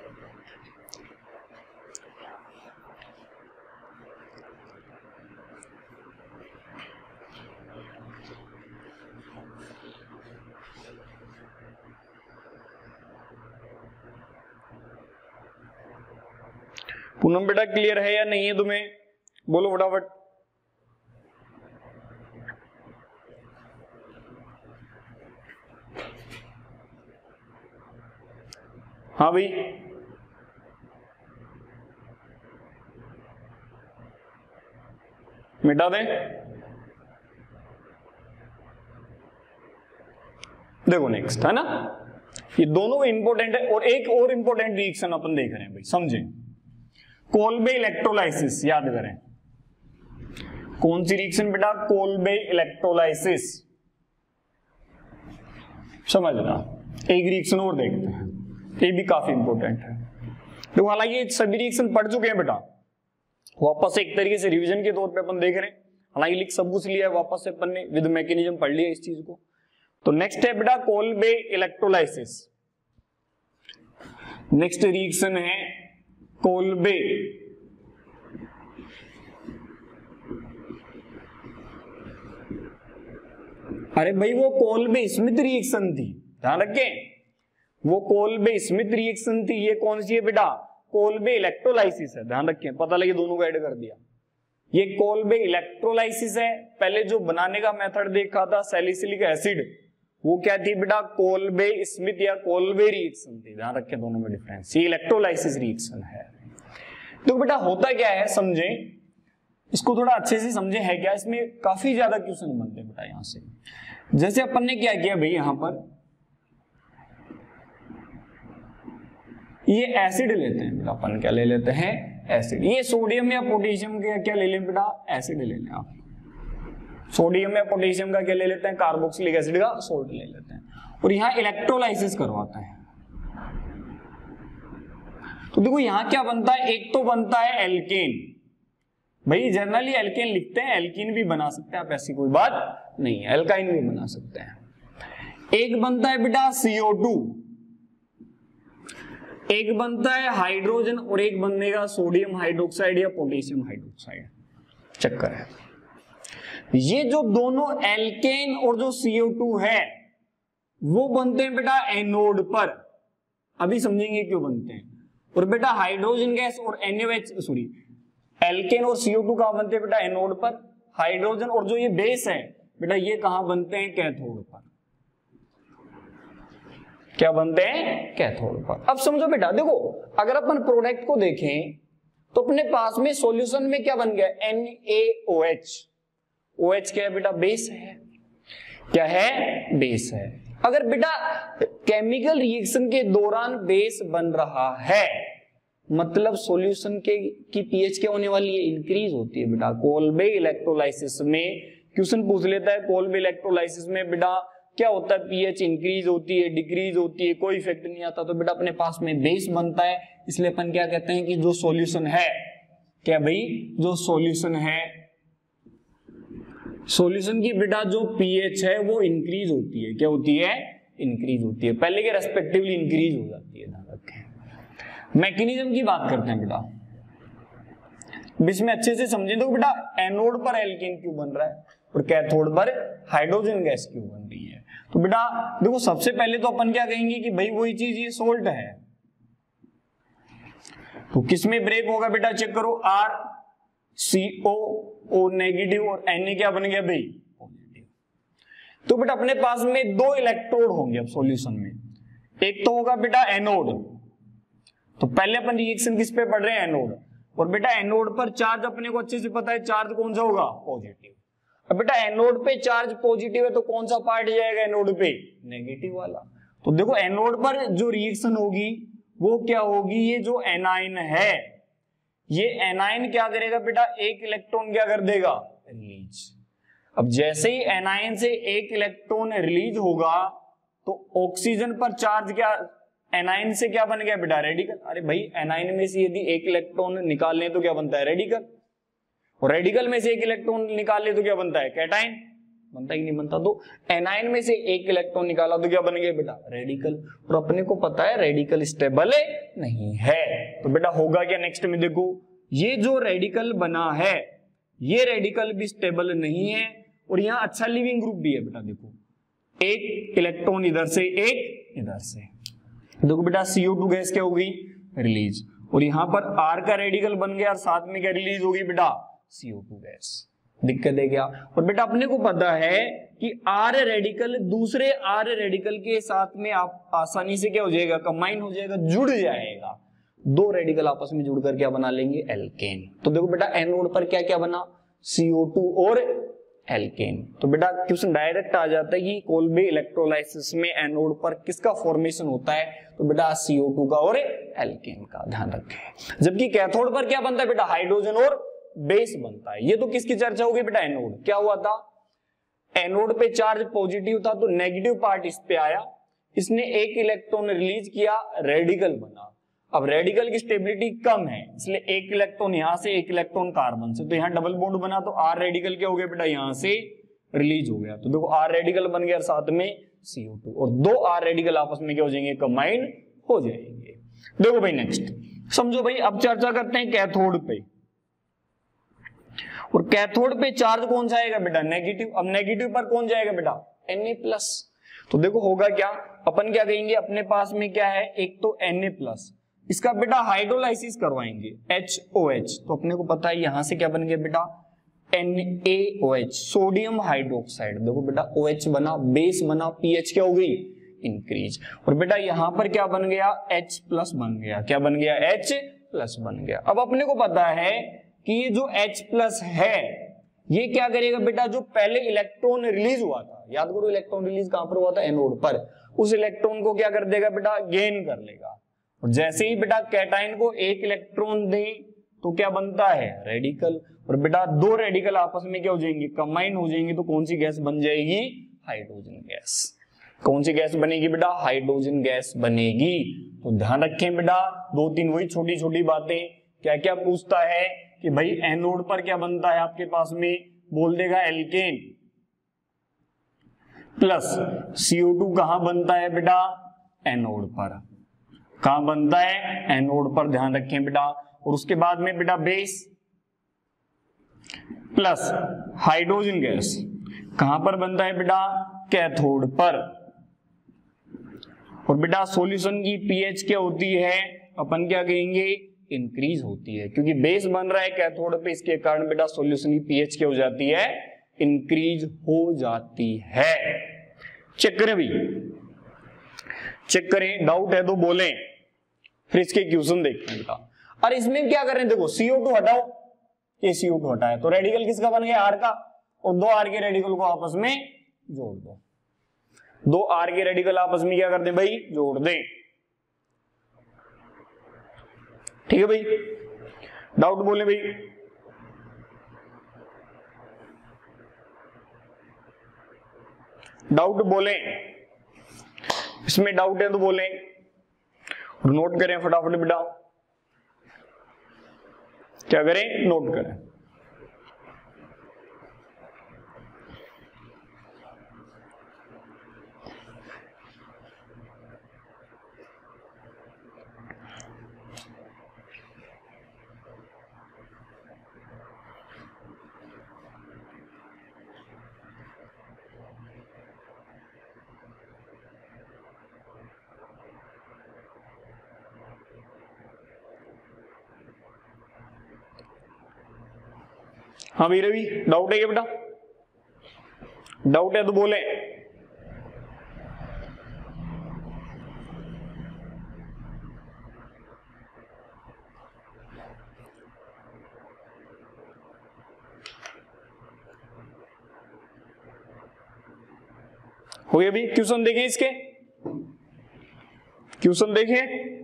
पूनम बेटा क्लियर है या नहीं है तुम्हें, बोलो फटाफट। हाँ भाई मिटा दें। देखो नेक्स्ट है ना, ये दोनों इंपॉर्टेंट है। और एक और इंपॉर्टेंट रिएक्शन अपन देख रहे हैं भाई, समझें, कोल्बे इलेक्ट्रोलाइसिस। याद करें कौन सी रिएक्शन बेटा, कोल्बे इलेक्ट्रोलाइसिस। समझना। एक रिएक्शन और देखते हैं, ये भी काफी इंपॉर्टेंट है। तो हालांकि सभी रिएक्शन पढ़ चुके हैं बेटा, वापस एक तरीके से रिवीजन के तौर पे अपन देख रहे हैं। हालांकि लिख सब कुछ लिया है, वापस से अपन ने विद मैकेनिज्म पढ़ लिया इस चीज को। तो नेक्स्ट है बेटा कोल्बे इलेक्ट्रोलाइसिस। नेक्स्ट रिएक्शन है कोल्बे अरे भाई वो कोल्बे स्मिथ रिएक्शन थी, ध्यान रखें, वो कोल्बे स्मिथ रिएक्शन थी। ये कौन सी है बेटा, कोल्बे इलेक्ट्रोलाइसिस है, ध्यान रखें, पता लगे दोनों को ऐड कर दिया। ये कोल्बे इलेक्ट्रोलाइसिस है। पहले जो बनाने का मेथड देखा था सैलिसिलिक एसिड, वो क्या थी बेटा, कोल्बे स्मिथ या कोल्बे रिएक्शन थी, ध्यान रखें दोनों में डिफरेंस। ये इलेक्ट्रोलाइसिस रिएक्शन है। तो बेटा होता क्या है, समझें इसको थोड़ा अच्छे से समझे, है क्या, इसमें काफी ज्यादा क्वेश्चन बनते हैं बेटा यहां से। जैसे अपन ने क्या किया भाई, यहां पर ये एसिड लेते हैं बेटा, अपन क्या ले लेते हैं, एसिड। ये सोडियम या पोटेशियम का क्या ले लें बेटा, एसिड ले लें आप। सोडियम या पोटेशियम का क्या ले लेते हैं, कार्बोक्सिलिक एसिड का सोल्ट ले लेते हैं। और यहां इलेक्ट्रोलाइसिस करवाता है। तो देखो यहां क्या बनता है, एक तो बनता है एल्केन। भाई जनरली एल्केन लिखते हैं, एल्कीन भी बना सकते हैं आप, ऐसी कोई बात नहीं है, एल्काइन भी बना सकते हैं। एक बनता है बेटा CO2, एक बनता है हाइड्रोजन, और एक बनेगा सोडियम हाइड्रोक्साइड या पोटेशियम हाइड्रोक्साइड। चक्कर है, ये जो दोनों एल्केन और जो CO2 है वो बनते हैं बेटा एनोड पर। अभी समझेंगे क्यों बनते हैं। और बेटा हाइड्रोजन गैस और NaOH, सॉरी एल्केन और CO2 कहां बनते हैं बेटा, एनोड पर। हाइड्रोजन और जो ये बेस है बेटा, ये कहां बनते हैं, कैथोड पर। क्या बनते हैं, कैथोड पर। अब समझो बेटा, देखो अगर अपन प्रोडक्ट को देखें तो अपने पास में सॉल्यूशन में क्या बन गया, NaOH। OH क्या है बेटा, बेस है। क्या है, बेस है। अगर बेटा केमिकल रिएक्शन के दौरान बेस बन रहा है, मतलब सॉल्यूशन के की पीएच क्या होने वाली है, इंक्रीज होती है बेटा। कोल्बे इलेक्ट्रोलाइसिस में क्वेश्चन पूछ लेता है, कोल्बे इलेक्ट्रोलाइसिस में बेटा क्या होता है, पीएच इंक्रीज होती है, डिक्रीज होती है, कोई इफेक्ट नहीं आता, तो बेटा अपने पास में बेस बनता है। इसलिए अपन क्या कहते हैं कि जो सॉल्यूशन है, क्या भाई, जो सॉल्यूशन है, सॉल्यूशन की बेटा जो पीएच है वो इंक्रीज होती है। क्या होती है, इंक्रीज होती है, पहले के रेस्पेक्टिवली इंक्रीज हो जाती है, ध्यान रखें। मैकेनिज्म की बात करते हैं बेटा, बीच में अच्छे से समझे तो बेटा एनोड पर एल्केन क्यों बन रहा है और कैथोड पर हाइड्रोजन गैस क्यों बन रही है। तो बेटा देखो, सबसे पहले तो अपन क्या कहेंगे कि भाई वही चीज ये सोल्ट है, तो किसमें ब्रेक होगा बेटा, चेक करो, आर CO O नेगेटिव और Na क्या बन गया भाई, पॉजिटिव। तो बेटा अपने पास में दो इलेक्ट्रोड होंगे अब सॉल्यूशन में, एक तो होगा बेटा एनोड, तो पहले अपन रिएक्शन किस पे पढ़ रहे हैं, एनोड, और बेटा एनोड पर चार्ज अपने को अच्छे से पता है, चार्ज कौन सा होगा, पॉजिटिव। अब बेटा एनोड पे चार्ज पॉजिटिव है तो कौन सा पार्ट जाएगा एनोड पे, नेगेटिव वाला। तो देखो एनोड पर जो रिएक्शन होगी वो क्या होगी, ये जो एनाइन है, ये एनाइन क्या करेगा बेटा, एक इलेक्ट्रॉन क्या कर देगा, रिलीज। अब जैसे ही एनाइन से एक इलेक्ट्रॉन रिलीज होगा तो ऑक्सीजन पर चार्ज क्या, एनाइन से क्या बन गया बेटा, रेडिकल। अरे भाई एनाइन में से यदि एक इलेक्ट्रॉन निकाल लें तो क्या बनता है, रेडिकल, और रेडिकल में से एक इलेक्ट्रॉन निकाल ले तो क्या बनता है, कैटाइन, बनता ही नहीं बनता। तो एनाइन में से एक इलेक्ट्रॉन निकाला तो क्या बन गया बेटा, रेडिकल, और अपने को पता है रेडिकल स्टेबल नहीं है। तो बेटा होगा क्या, नेक्स्ट में देखो, ये जो रेडिकल बना है ये रेडिकल भी स्टेबल नहीं है, और यहाँ अच्छा लिविंग ग्रुप भी है बेटा, देखो एक इलेक्ट्रॉन इधर से एक इधर से, देखो बेटा CO2 गैस क्या होगी, रिलीज, और यहां पर R का रेडिकल बन गया और साथ में क्या रिलीज होगी बेटा, CO2 गैस। दिक्कत है क्या, और बेटा अपने को पता है कि R रेडिकल दूसरे R रेडिकल के साथ में आप आसानी से क्या हो जाएगा, कंबाइन हो जाएगा, जुड़ जाएगा, दो रेडिकल आपस में जुड़कर क्या बना लेंगे, एल्केन। तो देखो बेटा एनोड पर क्या क्या बना, CO2 और एल्केन। तो बेटा क्वेश्चन डायरेक्ट आ जाता है कि कोल्बे इलेक्ट्रोलाइसिस में एनोड पर किसका फॉर्मेशन होता है, तो बेटा CO2 का और एल्केन का, ध्यान रखें। जबकि कैथोड पर क्या बनता है बेटा, हाइड्रोजन और बेस बनता है। ये तो किसकी चर्चा होगी बेटा, एनोड। क्या हुआ था, एनोड पे चार्ज पॉजिटिव था तो नेगेटिव पार्ट इस पे आया, इसने एक इलेक्ट्रॉन रिलीज किया, रेडिकल बना। अब रेडिकल की स्टेबिलिटी कम है इसलिए एक इलेक्ट्रॉन यहां से एक इलेक्ट्रॉन कार्बन से, तो यहां डबल बॉन्ड बना, तो R रेडिकल क्या हो गया बेटा, यहां से रिलीज हो गया, तो देखो R रेडिकल बन गया साथ में CO2, और दो R रेडिकल आपस में क्या हो जाएंगे, कंबाइन हो जाएंगे। देखो भाई नेक्स्ट समझो भाई, अब चर्चा करते हैं कैथोड पे, और कैथोड पे चार्ज कौन सा आएगा बेटा, नेगेटिव। अब नेगेटिव पर कौन जाएगा बेटा, Na+। तो देखो होगा क्या, अपन क्या कहेंगे, अपने पास में क्या है, एक तो Na+, इसका बेटा हाइड्रोलाइसिस करवाएंगे HOH, तो अपने को पता है यहां से क्या बन गया बेटा, NaOH, सोडियम हाइड्रोक्साइड। देखो बेटा OH बना, बेस बना, pH क्या हो गई, इंक्रीज, और बेटा यहां पर क्या बन गया, H+ बन गया। क्या बन गया, H+ बन गया। अब अपने को पता है कि ये जो H+ है ये क्या करेगा बेटा, जो पहले इलेक्ट्रॉन रिलीज हुआ था, याद करो इलेक्ट्रॉन रिलीज कहां पर हुआ था, एनोड पर, उस इलेक्ट्रॉन को क्या कर देगा बेटा, गेन कर लेगा। और जैसे ही बेटा कैटाइन को एक इलेक्ट्रॉन दे तो क्या बनता है, रेडिकल, और बेटा दो रेडिकल आपस में क्या हो जाएंगे, कंबाइन हो जाएंगे, तो कौन सी गैस बन जाएगी, हाइड्रोजन गैस। कौन सी गैस बनेगी बेटा, हाइड्रोजन गैस बनेगी। तो ध्यान रखें बेटा, दो तीन वही छोटी छोटी बातें, क्या क्या पूछता है कि भाई एनोड पर क्या बनता है आपके पास में, बोल देगा एल्केन प्लस CO2 कहां बनता है बेटा, एनोड पर। कहां बनता है, एनोड पर, ध्यान रखें बेटा। और उसके बाद में बेटा बेस प्लस हाइड्रोजन गैस कहां पर बनता है बेटा, कैथोड पर। और बेटा सॉल्यूशन की पीएच क्या होती है, अपन क्या कहेंगे, इंक्रीज होती है, क्योंकि बेस बन रहा है कैथोड पे, इसके कारण बेटा सॉल्यूशन की पीएच क्या हो जाती है, इंक्रीज हो जाती है। चेक करें भी, चेक करें, डाउट है तो बोलें, फिर इसके क्वेश्चन देखते हैं बेटा। और इसमें क्या कर रहे हैं, देखो CO2 हटाओ, ये CO2 हटाया तो रेडिकल किसका बन गया, R का, और दो R के रेडिकल को आपस में जोड़ दो, दो R के रेडिकल आपस में क्या कर दें भाई, जोड़ दें। ठीक है भाई, डाउट बोले भाई। डाउट बोले, इसमें डाउट है तो बोले, नोट करें फटाफट बेटा, क्या करें, नोट करें। हाँ भी रवि, डाउट है क्या बेटा, डाउट है तो बोले। हो गया भी, क्वेश्चन देखें इसके, क्वेश्चन देखें।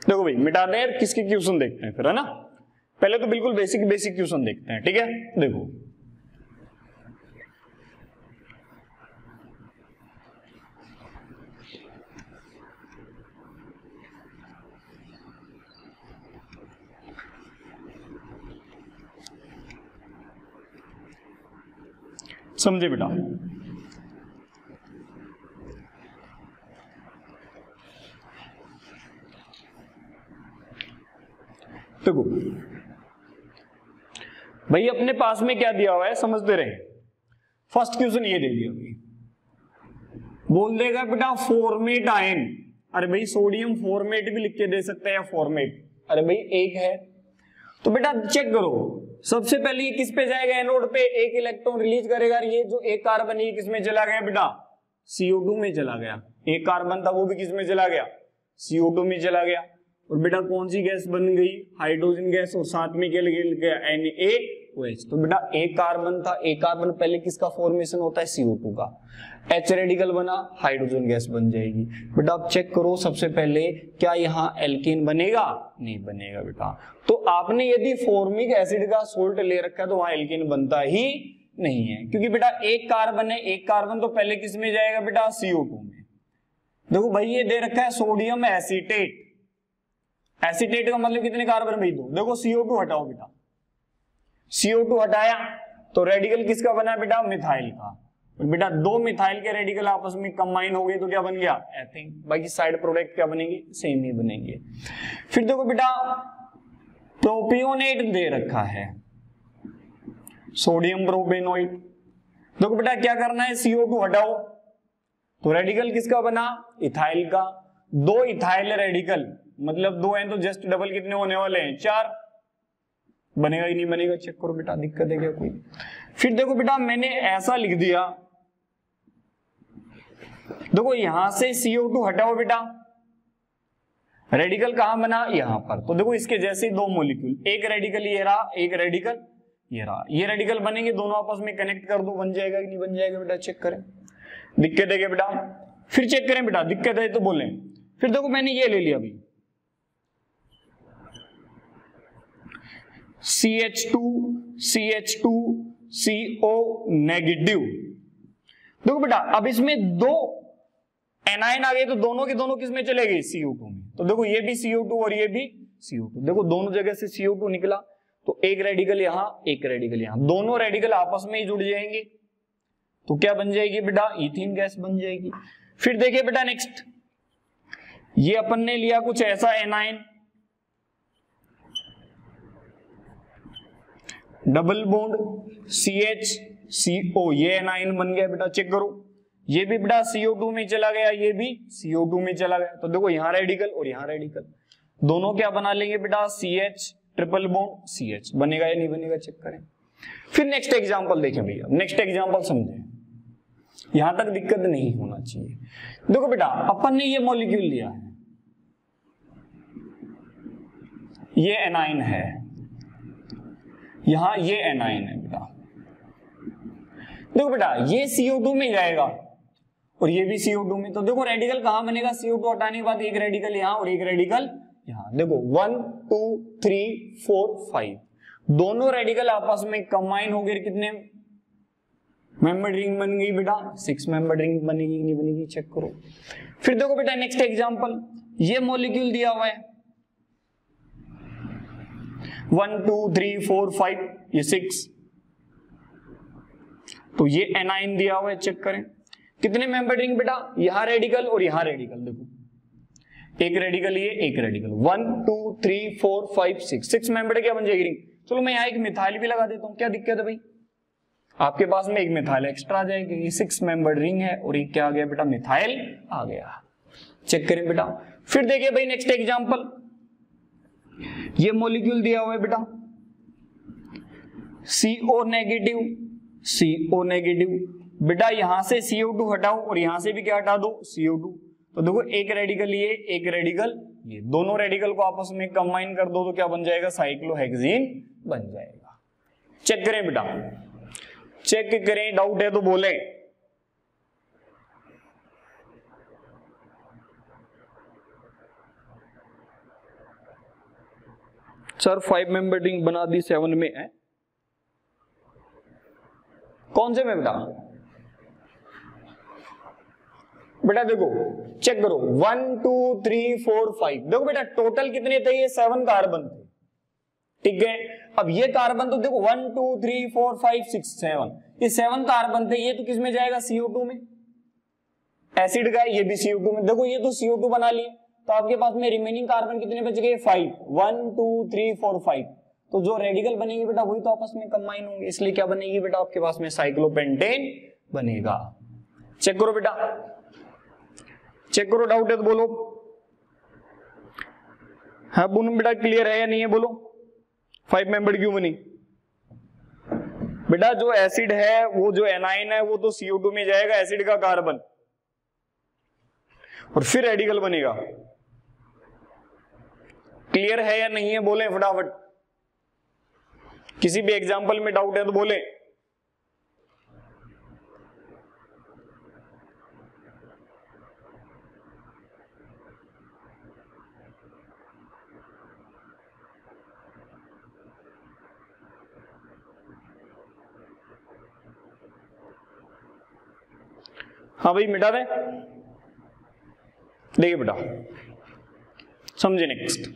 देखो भाई मिटा दें यार, किसके क्वेश्चन देखते हैं फिर, है ना। पहले तो बिल्कुल बेसिक बेसिक क्वेश्चन देखते हैं, ठीक है। देखो समझे बेटा, देखो भाई अपने पास में क्या दिया हुआ है समझते रहे। फर्स्ट क्वेश्चन ये दे दिया भाई, बोल देगा बेटा फॉर्मेट आयन। अरे भाई सोडियम फॉर्मेट भी लिख के दे सकते हैं, फॉर्मेट, अरे भाई एक है तो बेटा चेक करो। सबसे पहले ये किस पे जाएगा, एनोड पे, एक इलेक्ट्रॉन रिलीज करेगा। ये जो एक कार्बन ये किस में चला गया बेटा, CO2 में चला गया। एक कार्बन था वो भी किस में चला गया, CO2 में चला गया। और बेटा कौन सी गैस बन गई, हाइड्रोजन गैस, और साथ में क्या लग गया, NaOH। तो बेटा एक कार्बन था, एक कार्बन पहले किसका फॉर्मेशन होता है, CO2 का। H रेडिकल बना, हाइड्रोजन गैस बन जाएगी। बेटा आप चेक करो सबसे पहले, क्या यहाँ एल्केन बनेगा, नहीं बनेगा बेटा। तो आपने यदि फॉर्मिक एसिड का सोल्ट ले रखा है तो वहां एल्केन बनता ही नहीं है, क्योंकि बेटा एक कार्बन है, एक कार्बन तो पहले किस में जाएगा बेटा, CO2 में। देखो भाई ये दे रखा है सोडियम एसीटेट, एसीटेट का मतलब कितने कार्बन भाई, दो। देखो CO2 हटाओ बेटा, CO2 हटाया तो रेडिकल किसका बना बेटा, मिथाइल का। और बेटा दो मिथाइल के रेडिकल आपस में कंबाइन हो गए तो क्या बन गया, एथेन। बाकी साइड प्रोडक्ट क्या बनेंगे, सेम ही बनेंगे। फिर देखो बेटा प्रोपियोनेट दे रखा है, सोडियम प्रोपेनोइड। देखो बेटा क्या करना है, CO2 हटाओ तो रेडिकल किसका बना, इथाइल का। दो इथाइल रेडिकल मतलब दो हैं तो जस्ट डबल कितने होने वाले हैं, 4। बनेगा ही नहीं बनेगा, चेक करो बेटा, दिक्कत है क्या कोई। फिर देखो बेटा मैंने ऐसा लिख दिया, देखो यहां से CO2 हटाओ बेटा, रेडिकल कहां बना, यहां पर। तो देखो इसके जैसे दो मॉलिक्यूल, एक रेडिकल ये रहा, एक रेडिकल ये रहा, ये रेडिकल बनेंगे, दोनों आपस में कनेक्ट कर दो, बन जाएगा कि नहीं बन जाएगा बेटा, चेक करें। दिक्कत है क्या बेटा, फिर चेक करें बेटा, दिक्कत है तो बोलें। फिर देखो मैंने ये ले लिया अभी CH2 CH2 CO नेगेटिव। देखो बेटा अब इसमें दो एनायन आ गए तो दोनों के दोनों किस में चले गए, CO2 में। तो देखो ये भी CO2 और ये भी CO2, देखो दोनों जगह से CO2 निकला तो एक रेडिकल यहां, एक रेडिकल यहां, दोनों रेडिकल आपस में ही जुड़ जाएंगे तो क्या बन जाएगी बेटा, इथीन गैस बन जाएगी। फिर देखिए बेटा नेक्स्ट, ये अपन ने लिया कुछ ऐसा anion, double bond CH CO, ये एनायन बन गया बेटा, चेक करो। ये भी बेटा CO2 में चला गया, ये भी CO2 में चला गया। तो देखो यहां रेडिकल और यहां रेडिकल, दोनों क्या बना लेंगे बेटा, CH ट्रिपल बॉन्ड CH। बनेगा या नहीं बनेगा, चेक करें। फिर नेक्स्ट एग्जांपल देखें भैया, नेक्स्ट एग्जांपल समझें, यहां तक दिक्कत नहीं होना चाहिए। देखो बेटा अपन ने ये मॉलिक्यूल लिया है, ये एनायन है, यहां ये एनायन है बेटा। देखो बेटा ये CO2 में जाएगा और ये भी CO2 में, तो देखो रेडिकल कहां बनेगा, CO2 हटाने के बाद एक रेडिकल यहां और एक रेडिकल यहां। देखो 1 2 3 4 5, दोनों रेडिकल आपस में कंबाइन हो गए कितने, मेंबर रिंग बन गई बेटा, 6 मेंबर रिंग बनेगी कि नहीं बनेगी, चेक करो। फिर देखो बेटा नेक्स्ट एग्जांपल, ये मॉलिक्यूल दिया हुआ है 1 2 3 4 5, ये 6, तो ये एनाइन दिया हुआ है, चेक करें कितने मेंबर रिंग बेटा, यहां रेडिकल और यहां रेडिकल, देखो एक रेडिकल ये एक रेडिकल, 1 2 3 4 5 6 मेंबर क्या बन जाएगी रिंग। चलो मैं यहां एक मिथाइल भी लगा देता हूं, क्या दिक्कत है भाई, आपके पास में एक मिथाइल एक्स्ट्रा आ जाएगी, ये 6 मेंबर्ड रिंग है और ये क्या आ गया बेटा, मिथाइल आ गया, चेक करें बेटा। फिर देखिए भाई नेक्स्ट एग्जांपल, ये मॉलिक्यूल दिया हुआ है बेटा CO नेगेटिव, CO नेगेटिव, बेटा यहां से CO2 हटाओ और यहां से भी क्या हटा दो, CO2, तो देखो एक रेडिकल ये एक रेडिकल ये, दोनों रेडिकल को आपस में कंबाइन कर दो तो क्या बन जाएगा, साइक्लोहेक्सीन बन जाएगा। चेक करें बेटा, चेक करें, डाउट है तो बोले। सर 5 मेंबर रिंग बना दी 7 में है, कौन से में बेटा, बेटा देखो चेक करो 1 2 3 4 5, देखो बेटा टोटल कितने थे, ये 7 कार्बन थे, ठीक है। अब ये कार्बन तो देखो 1 2 3 4 5 6 7, ये 7 कार्बन थे, ये तो किस में जाएगा, CO2 में, एसिड का ये भी CO2 में, देखो ये तो CO2 बना लिए, तो आपके पास में रिमेनिंग कार्बन कितने बच गए, 5, 1 2 3 4 5, तो जो रेडिकल बनेंगे बेटा वही तो आपस में कंबाइन होंगे, इसलिए क्या बनेगी बेटा आपके पास में, साइक्लोपेंटेन बनेगा। चेक करो बेटा, चेक करो, डाउट है तो बोलो। हाँ बोलो बेटा, क्लियर है या नहीं है, बोलो 5 मेंबर्ड क्यों बनी बेटा, जो एसिड है वो जो एनाइन है वो तो CO2 में जाएगा, एसिड का कार्बन, और फिर रेडिकल बनेगा। क्लियर है या नहीं है, बोले फटाफट, किसी भी एग्जांपल में डाउट है तो बोले। हाँ भाई मिटा दे, देखिए बेटा समझे। नेक्स्ट,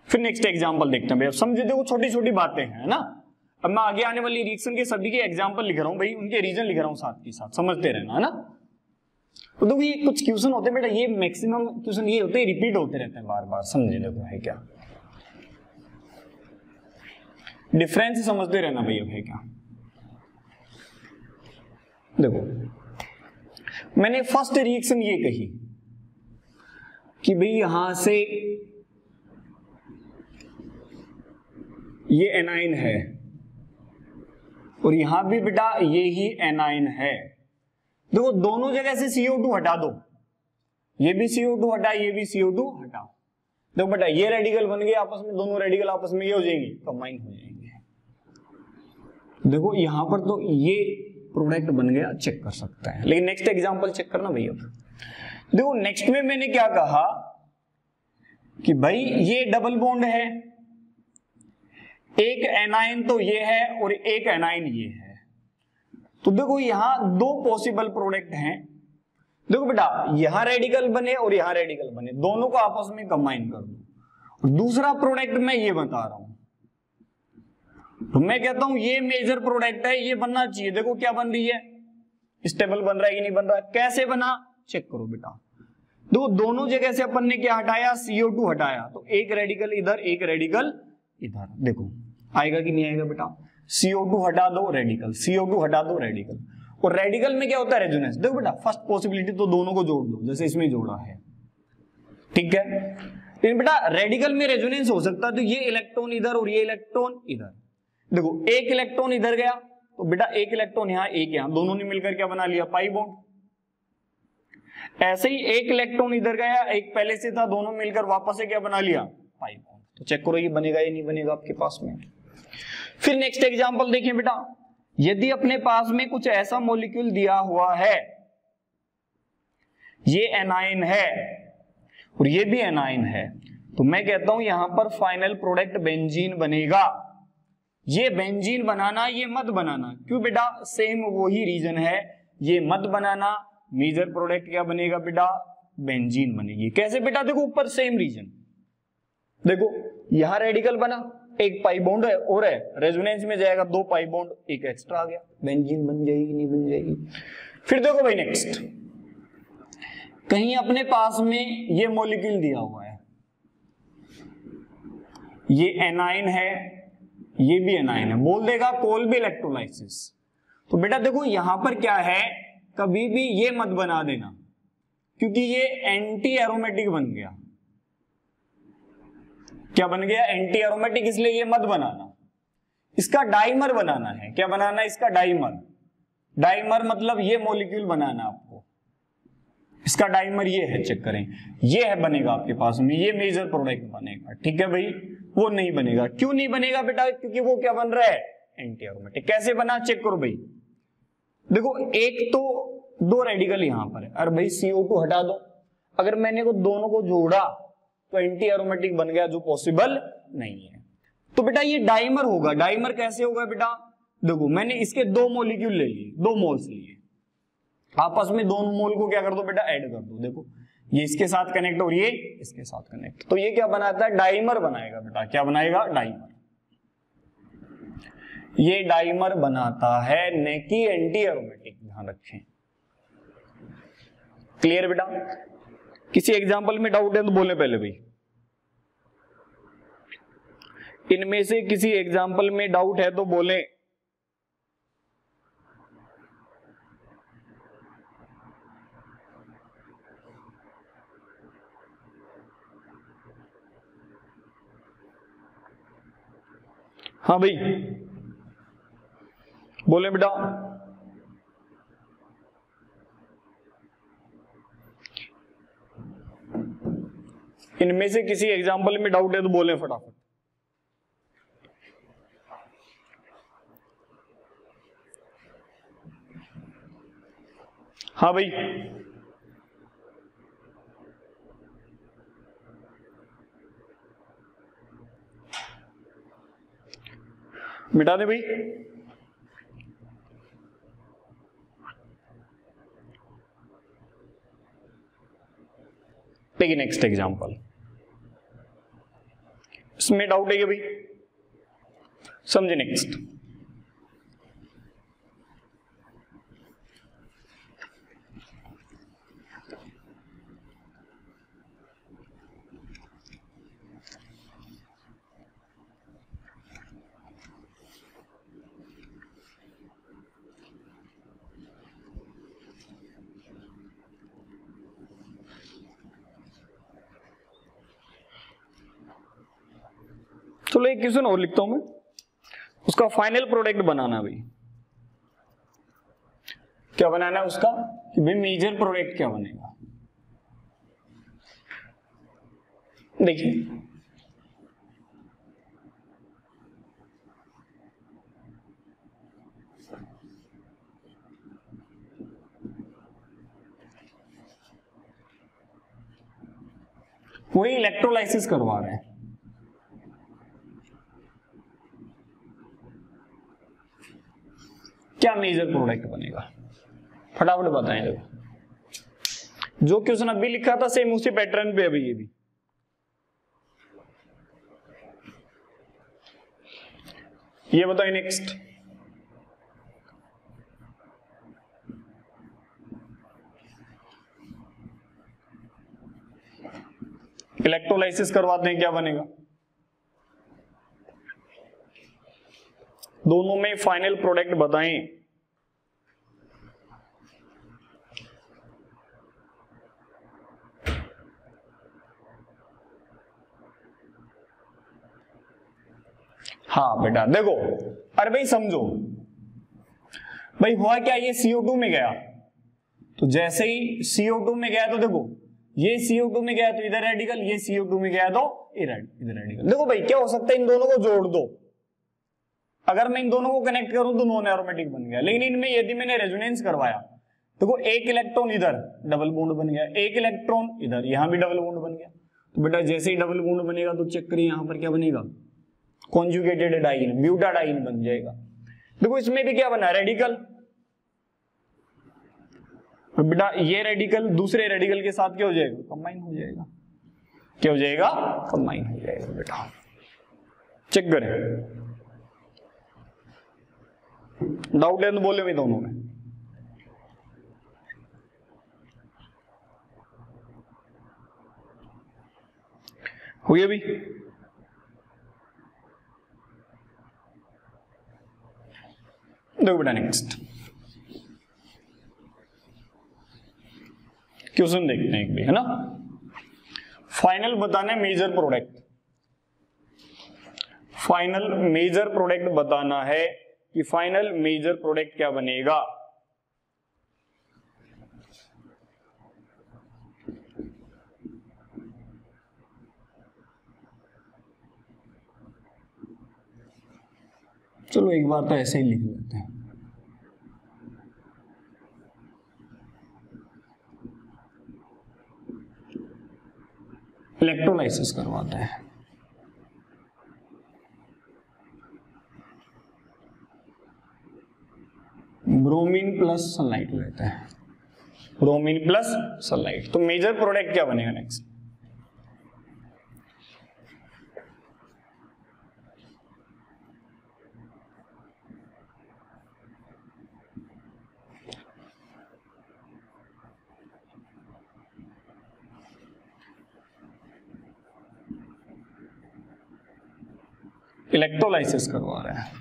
फिर नेक्स्ट एग्जांपल देखते हैं भाई, अब समझे, देखो छोटी छोटी बातें हैं ना। अब मैं आगे आने वाली रिएक्शन के सभी के एग्जांपल लिख रहा हूं भाई, उनके रीजन लिख रहा हूं साथ के साथ, समझते रहना है ना। तो देखो ये कुछ क्वेश्चन होते हैं बेटा, ये मैक्सिमम क्वेश्चन ये होते हैं, रिपीट होते रहते हैं बार बार, समझे। देखो है क्या डिफरेंस, समझते रहना भाई। अब है क्या, देखो मैंने फर्स्ट रिएक्शन ये कही कि भाई यहां से ये एनाइन है और यहां भी बेटा ये ही एनाइन है, देखो दोनों जगह से CO2 हटा दो, ये भी CO2 हटा, ये भी CO2 हटा, देखो बेटा ये रेडिकल बन गए आपस में, दोनों रेडिकल आपस में ये हो जाएंगे, कंबाइन हो जाएंगे। देखो यहां पर तो ये प्रोडक्ट बन गया, चेक कर सकते हैं, लेकिन नेक्स्ट एग्जांपल चेक करना भैया। देखो नेक्स्ट में मैंने क्या कहा कि भाई ये डबल बॉन्ड है, एक एनाइन तो ये है और एक एनाइन ये है, तो देखो यहां दो पॉसिबल प्रोडक्ट हैं। देखो बेटा यहां रेडिकल बने और यहां रेडिकल बने, दोनों को आपस में कंबाइन कर दो। दूसरा प्रोडक्ट मैं ये बता रहा हूं, तो मैं कहता हूं ये मेजर प्रोडक्ट है, ये बनना चाहिए। देखो क्या बन रही है, स्टेबल बन रहा है कि नहीं बन रहा है, कैसे बना चेक करो बेटा। देखो दोनों जगह से अपन ने क्या हटाया, CO2 हटाया, तो एक रेडिकल इधर एक रेडिकल इधर, देखो आएगा कि नहीं आएगा बेटा, CO2 हटा दो रेडिकल, CO2 हटा दो रेडिकल, और रेडिकल में क्या होता है, रेजोनेंस। देखो बेटा फर्स्ट पॉसिबिलिटी तो दोनों को जोड़ दो, जैसे इसमें जोड़ा है, ठीक है। लेकिन बेटा रेडिकल में रेजोनेंस हो सकता है, तो ये इलेक्ट्रॉन इधर और ये इलेक्ट्रॉन इधर, देखो एक इलेक्ट्रॉन इधर गया तो बेटा एक इलेक्ट्रॉन यहां एक यहां, दोनों ने मिलकर क्या बना लिया, पाई बॉन्ड। ऐसे ही एक इलेक्ट्रॉन इधर गया, एक पहले से था, दोनों मिलकर वापस से क्या बना लिया, पाई बॉन्ड। तो चेक करो ये बनेगा या नहीं बनेगा आपके पास में। फिर नेक्स्ट एग्जांपल देखिए बेटा, यदि अपने पास में कुछ ऐसा मॉलिक्यूल दिया हुआ है, ये एनाइन है और ये भी एनाइन है, तो मैं कहता हूं यहां पर फाइनल प्रोडक्ट बेंजीन बनेगा। ये बेंजीन बनाना, ये मत बनाना। क्यों बेटा? सेम वही रीजन है, ये मत बनाना, मेजर प्रोडक्ट क्या बनेगा बेटा? बेंजीन बनेगी। कैसे बेटा? देखो ऊपर सेम रीजन, देखो यहां रेडिकल बना, एक पाई बॉन्ड है और है, रेजोनेंस में जाएगा 2 पाई बॉन्ड, एक एक्स्ट्रा आ गया, बेंजीन बन जाएगी, नहीं बन जाएगी? फिर देखो भाई नेक्स्ट, कहीं अपने पास में ये मॉलिक्यूल दिया हुआ है, ये एनाइन है, ये भी एनाइन है, बोल देगा कोल्बी इलेक्ट्रोलाइसिस। तो बेटा देखो यहां पर क्या है, कभी भी ये मत बना देना, क्योंकि ये एंटी एरोमेटिक बन गया। क्या बन गया? एंटी एरोमेटिक, इसलिए ये मत बनाना। इसका डाइमर बनाना है। क्या बनाना है? इसका डाइमर। डाइमर मतलब ये मॉलिक्यूल बनाना आपको, इसका डाइमर ये है, चेक करें, ये है बनेगा आपके पास में, ये मेजर प्रोडक्ट बनेगा। ठीक है भाई? वो नहीं बनेगा। क्यों नहीं बनेगा बेटा? क्योंकि वो क्या बन रहा है? Anti aromatic. कैसे बना? चेक करो भाई, देखो एक तो 2 रेडिकल यहां पर है, और भाई CO2 हटा दो, अगर मैंने को दोनों को जोड़ा तो एंटी एरोमेटिक बन गया, जो पॉसिबल नहीं है। तो बेटा ये डाइमर होगा। डाइमर कैसे होगा बेटा? देखो मैंने इसके 2 मॉलिक्यूल ले लिए, 2 मोल्स लिए, आपस में दोनों मोल को क्या कर दो बेटा? ऐड कर दो। देखो ये इसके साथ कनेक्ट और ये इसके साथ कनेक्ट, तो ये क्या बनाता है? डाइमर बनाएगा बेटा। क्या बनाएगा? डाइमर। ये डाइमर बनाता है, न कि एंटी एरोमेटिक, ध्यान रखें। क्लियर बेटा? किसी एग्जांपल में डाउट है तो बोले पहले भाई, इनमें से किसी एग्जांपल में डाउट है तो बोले। हाँ भाई बोले बेटा। इनमें से किसी एग्जांपल में डाउट है तो बोले फटाफट। हाँ भाई मिटा दे भाई। देखिए नेक्स्ट एग्जांपल, इसमें डाउट है क्या भाई? समझे? नेक्स्ट, चलो एक क्वेश्चन और लिखता हूं मैं, उसका फाइनल प्रोडक्ट बनाना है भाई। क्या बनाना है उसका? कि भाई मेजर प्रोडक्ट क्या बनेगा। देखिए वही इलेक्ट्रोलाइसिस करवा रहे हैं, क्या मेजर प्रोडक्ट बनेगा? फटाफट बताएं। देखो जो क्वेश्चन अभी लिखा था सेम उसी पैटर्न पे अभी ये भी। ये बताइए नेक्स्ट, इलेक्ट्रोलाइसिस करवाते हैं, क्या बनेगा? दोनों में फाइनल प्रोडक्ट बताएं। हाँ बेटा देखो, अरे भाई समझो भाई, हुआ क्या? ये CO2 में गया, तो जैसे ही CO2 में गया तो देखो ये CO2 में गया तो इधर रेडिकल, ये CO2 में गया तो इधर रेडिकल। देखो भाई क्या हो सकता है, इन दोनों को जोड़ दो। अगर मैं इन दोनों को कनेक्ट करूं तो नॉन एरोमेटिक बन गया, लेकिन इनमें यदि मैंने रेजोनेंस करवाया देखो एक इलेक्ट्रॉन इधर डबल बॉन्ड बन गया, एक इलेक्ट्रॉन इधर, यहां भी डबल बॉन्ड बन गया। तो बेटा जैसे ही डबल बॉन्ड बनेगा तो चेक करिए यहां पर क्या बनेगा? कॉन्जुगेटेड डाइन, ब्यूटाडाइन बन जाएगा। देखो इसमें भी क्या बना, रेडिकल, बेटा ये रेडिकल दूसरे रेडिकल के साथ क्या हो जाएगा, कंबाइन हो जाएगा। क्या हो जाएगा, कंबाइन हो जाएगा बेटा। चेक करें, डाउट है तो बोले मैं दोनों में। हुई अभी, देखो बेटा नेक्स्ट क्वेश्चन देखते हैं एक भी, है ना। फाइनल बताना है major product, final major product बताना है कि फाइनल मेजर प्रोडक्ट क्या बनेगा। चलो एक बार तो ऐसे ही लिख लेते हैं। इलेक्ट्रोलाइसिस करवाते हैं, ब्रोमीन प्लस सनलाइट लेते हैं, ब्रोमीन प्लस सनलाइट। तो मेजर प्रोडक्ट क्या बनेगा नेक्स्ट, इलेक्ट्रोलाइसिस करवा रहे हैं।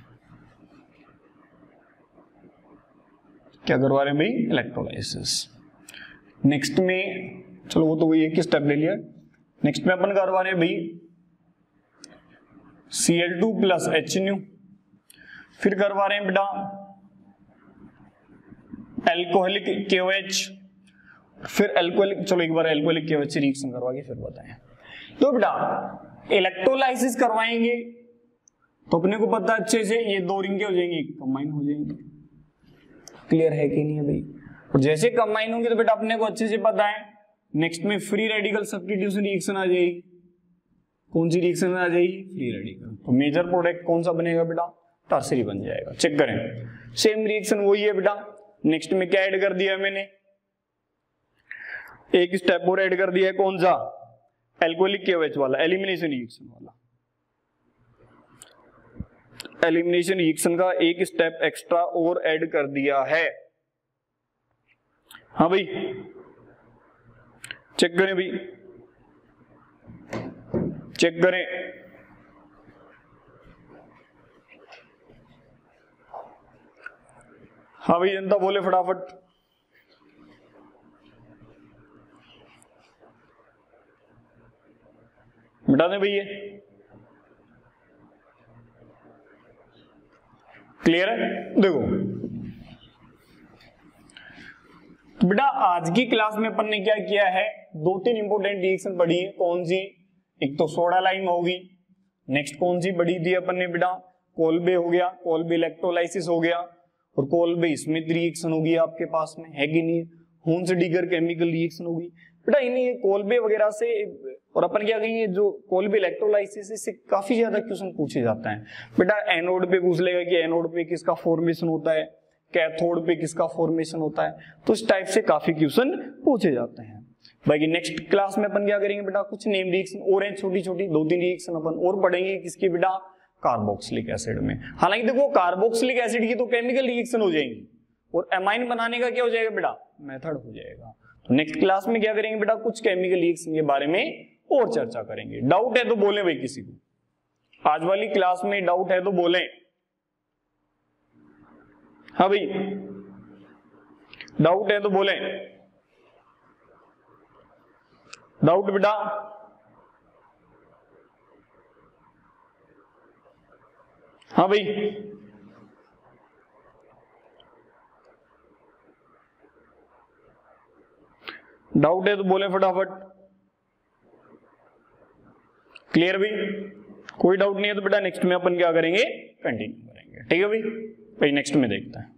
क्या करवा रहे हैं भाई, इलेक्ट्रोलाइसिस। नेक्स्ट में चलो वो तो वही एक ही स्टेप ले लिया। नेक्स्ट में अपन करवा रहे हैं भाई Cl2 प्लस HNu, फिर करवा रहे हैं बेटा एल्कोहलिक KOH, फिर एल्कोहलिक, चलो एक बार एल्कोहलिक KOH रिएक्शन करवा के फिर बताएं। तो बेटा इलेक्ट्रोलाइसिस करवाएंगे तो अपने को पता अच्छे से ये दो रिंग क्या हो जाएंगी, कंबाइन हो जाएंगी। क्लियर है कि नहीं है भाई। और जैसे कंबाइन होंगे तो बेटा अपने को अच्छे से पता है नेक्स्ट में फ्री रेडिकल सब्स्टिट्यूशन रिएक्शन आ जाएगी। कौन सी रिएक्शन आ जाएगी, फ्री रेडिकल। तो मेजर प्रोडक्ट कौन सा बनेगा बेटा, टर्सरी बन जाएगा। चेक करें, सेम रिएक्शन वही है बेटा। नेक्स्ट में क्या ऐड कर दिया है मैंने, एक स्टेप और ऐड कर दिया है, कौन सा, एल्कोहलिक KOH वाला, एलिमिनेशन रिएक्शन वाला। एलिमिनेशन रिएक्शन का एक स्टेप एक्स्ट्रा और ऐड कर दिया है। हाँ भाई चेक करें भाई, चेक करें। हाँ भाई जनता बोले फटाफट। मिटा दें भैया, क्लियर है। देखो तो बेटा आज की क्लास में अपन ने क्या किया है, दो तीन इंपोर्टेंट रिएक्शन पढ़ी है। कौन सी, एक तो सोडा लाइम होगी, नेक्स्ट कौन सी पढ़ी थी अपन ने बेटा, कोल्बे हो गया, कोल्बे इलेक्ट्रोलाइसिस हो गया, और कोल्बे स्मिथ रिएक्शन होगी आपके पास में, है कि नहीं, हुन्स डीगर केमिकल रिएक्शन होगी बेटा। इन्हीं कोल्बे वगैरह से और अपन क्या कहेंगे, जो कोल्बे इलेक्ट्रोलाइसिस से काफी ज्यादा क्वेश्चन पूछे जाता है बेटा। एनोड पे पूछ लेगा कि एनोड पे किसका फॉर्मेशन होता है, कैथोड पे किसका फॉर्मेशन होता है, तो इस टाइप से काफी क्वेश्चन पूछे जाते हैं। बाकी नेक्स्ट क्लास में अपन क्या करेंगे बेटा, कुछ नेम रिएक्शन और हैं, छोटी छोटी दो तीन रिएक्शन अपन और पढ़ेंगे किसकी बेटा, कार्बोक्सिलिक एसिड में। हालांकि देखो कार्बोक्सिलिक एसिड की तो केमिकल रिएक्शन हो जाएंगी और एमाइन बनाने का क्या हो जाएगा बेटा, मेथड हो जाएगा। तो नेक्स्ट क्लास में क्या करेंगे बेटा, कुछ केमिकल रिएक्शन के बारे में और चर्चा करेंगे। डाउट है तो बोले भाई किसी को, आज वाली क्लास में डाउट है तो बोले। हाँ भाई डाउट है तो बोले, डाउट बेटा, हाँ भाई डाउट है तो बोले फटाफट। क्लियर भाई, कोई डाउट नहीं है तो बेटा नेक्स्ट में अपन क्या करेंगे, कंटिन्यू करेंगे। ठीक है भाई, नेक्स्ट में देखते हैं।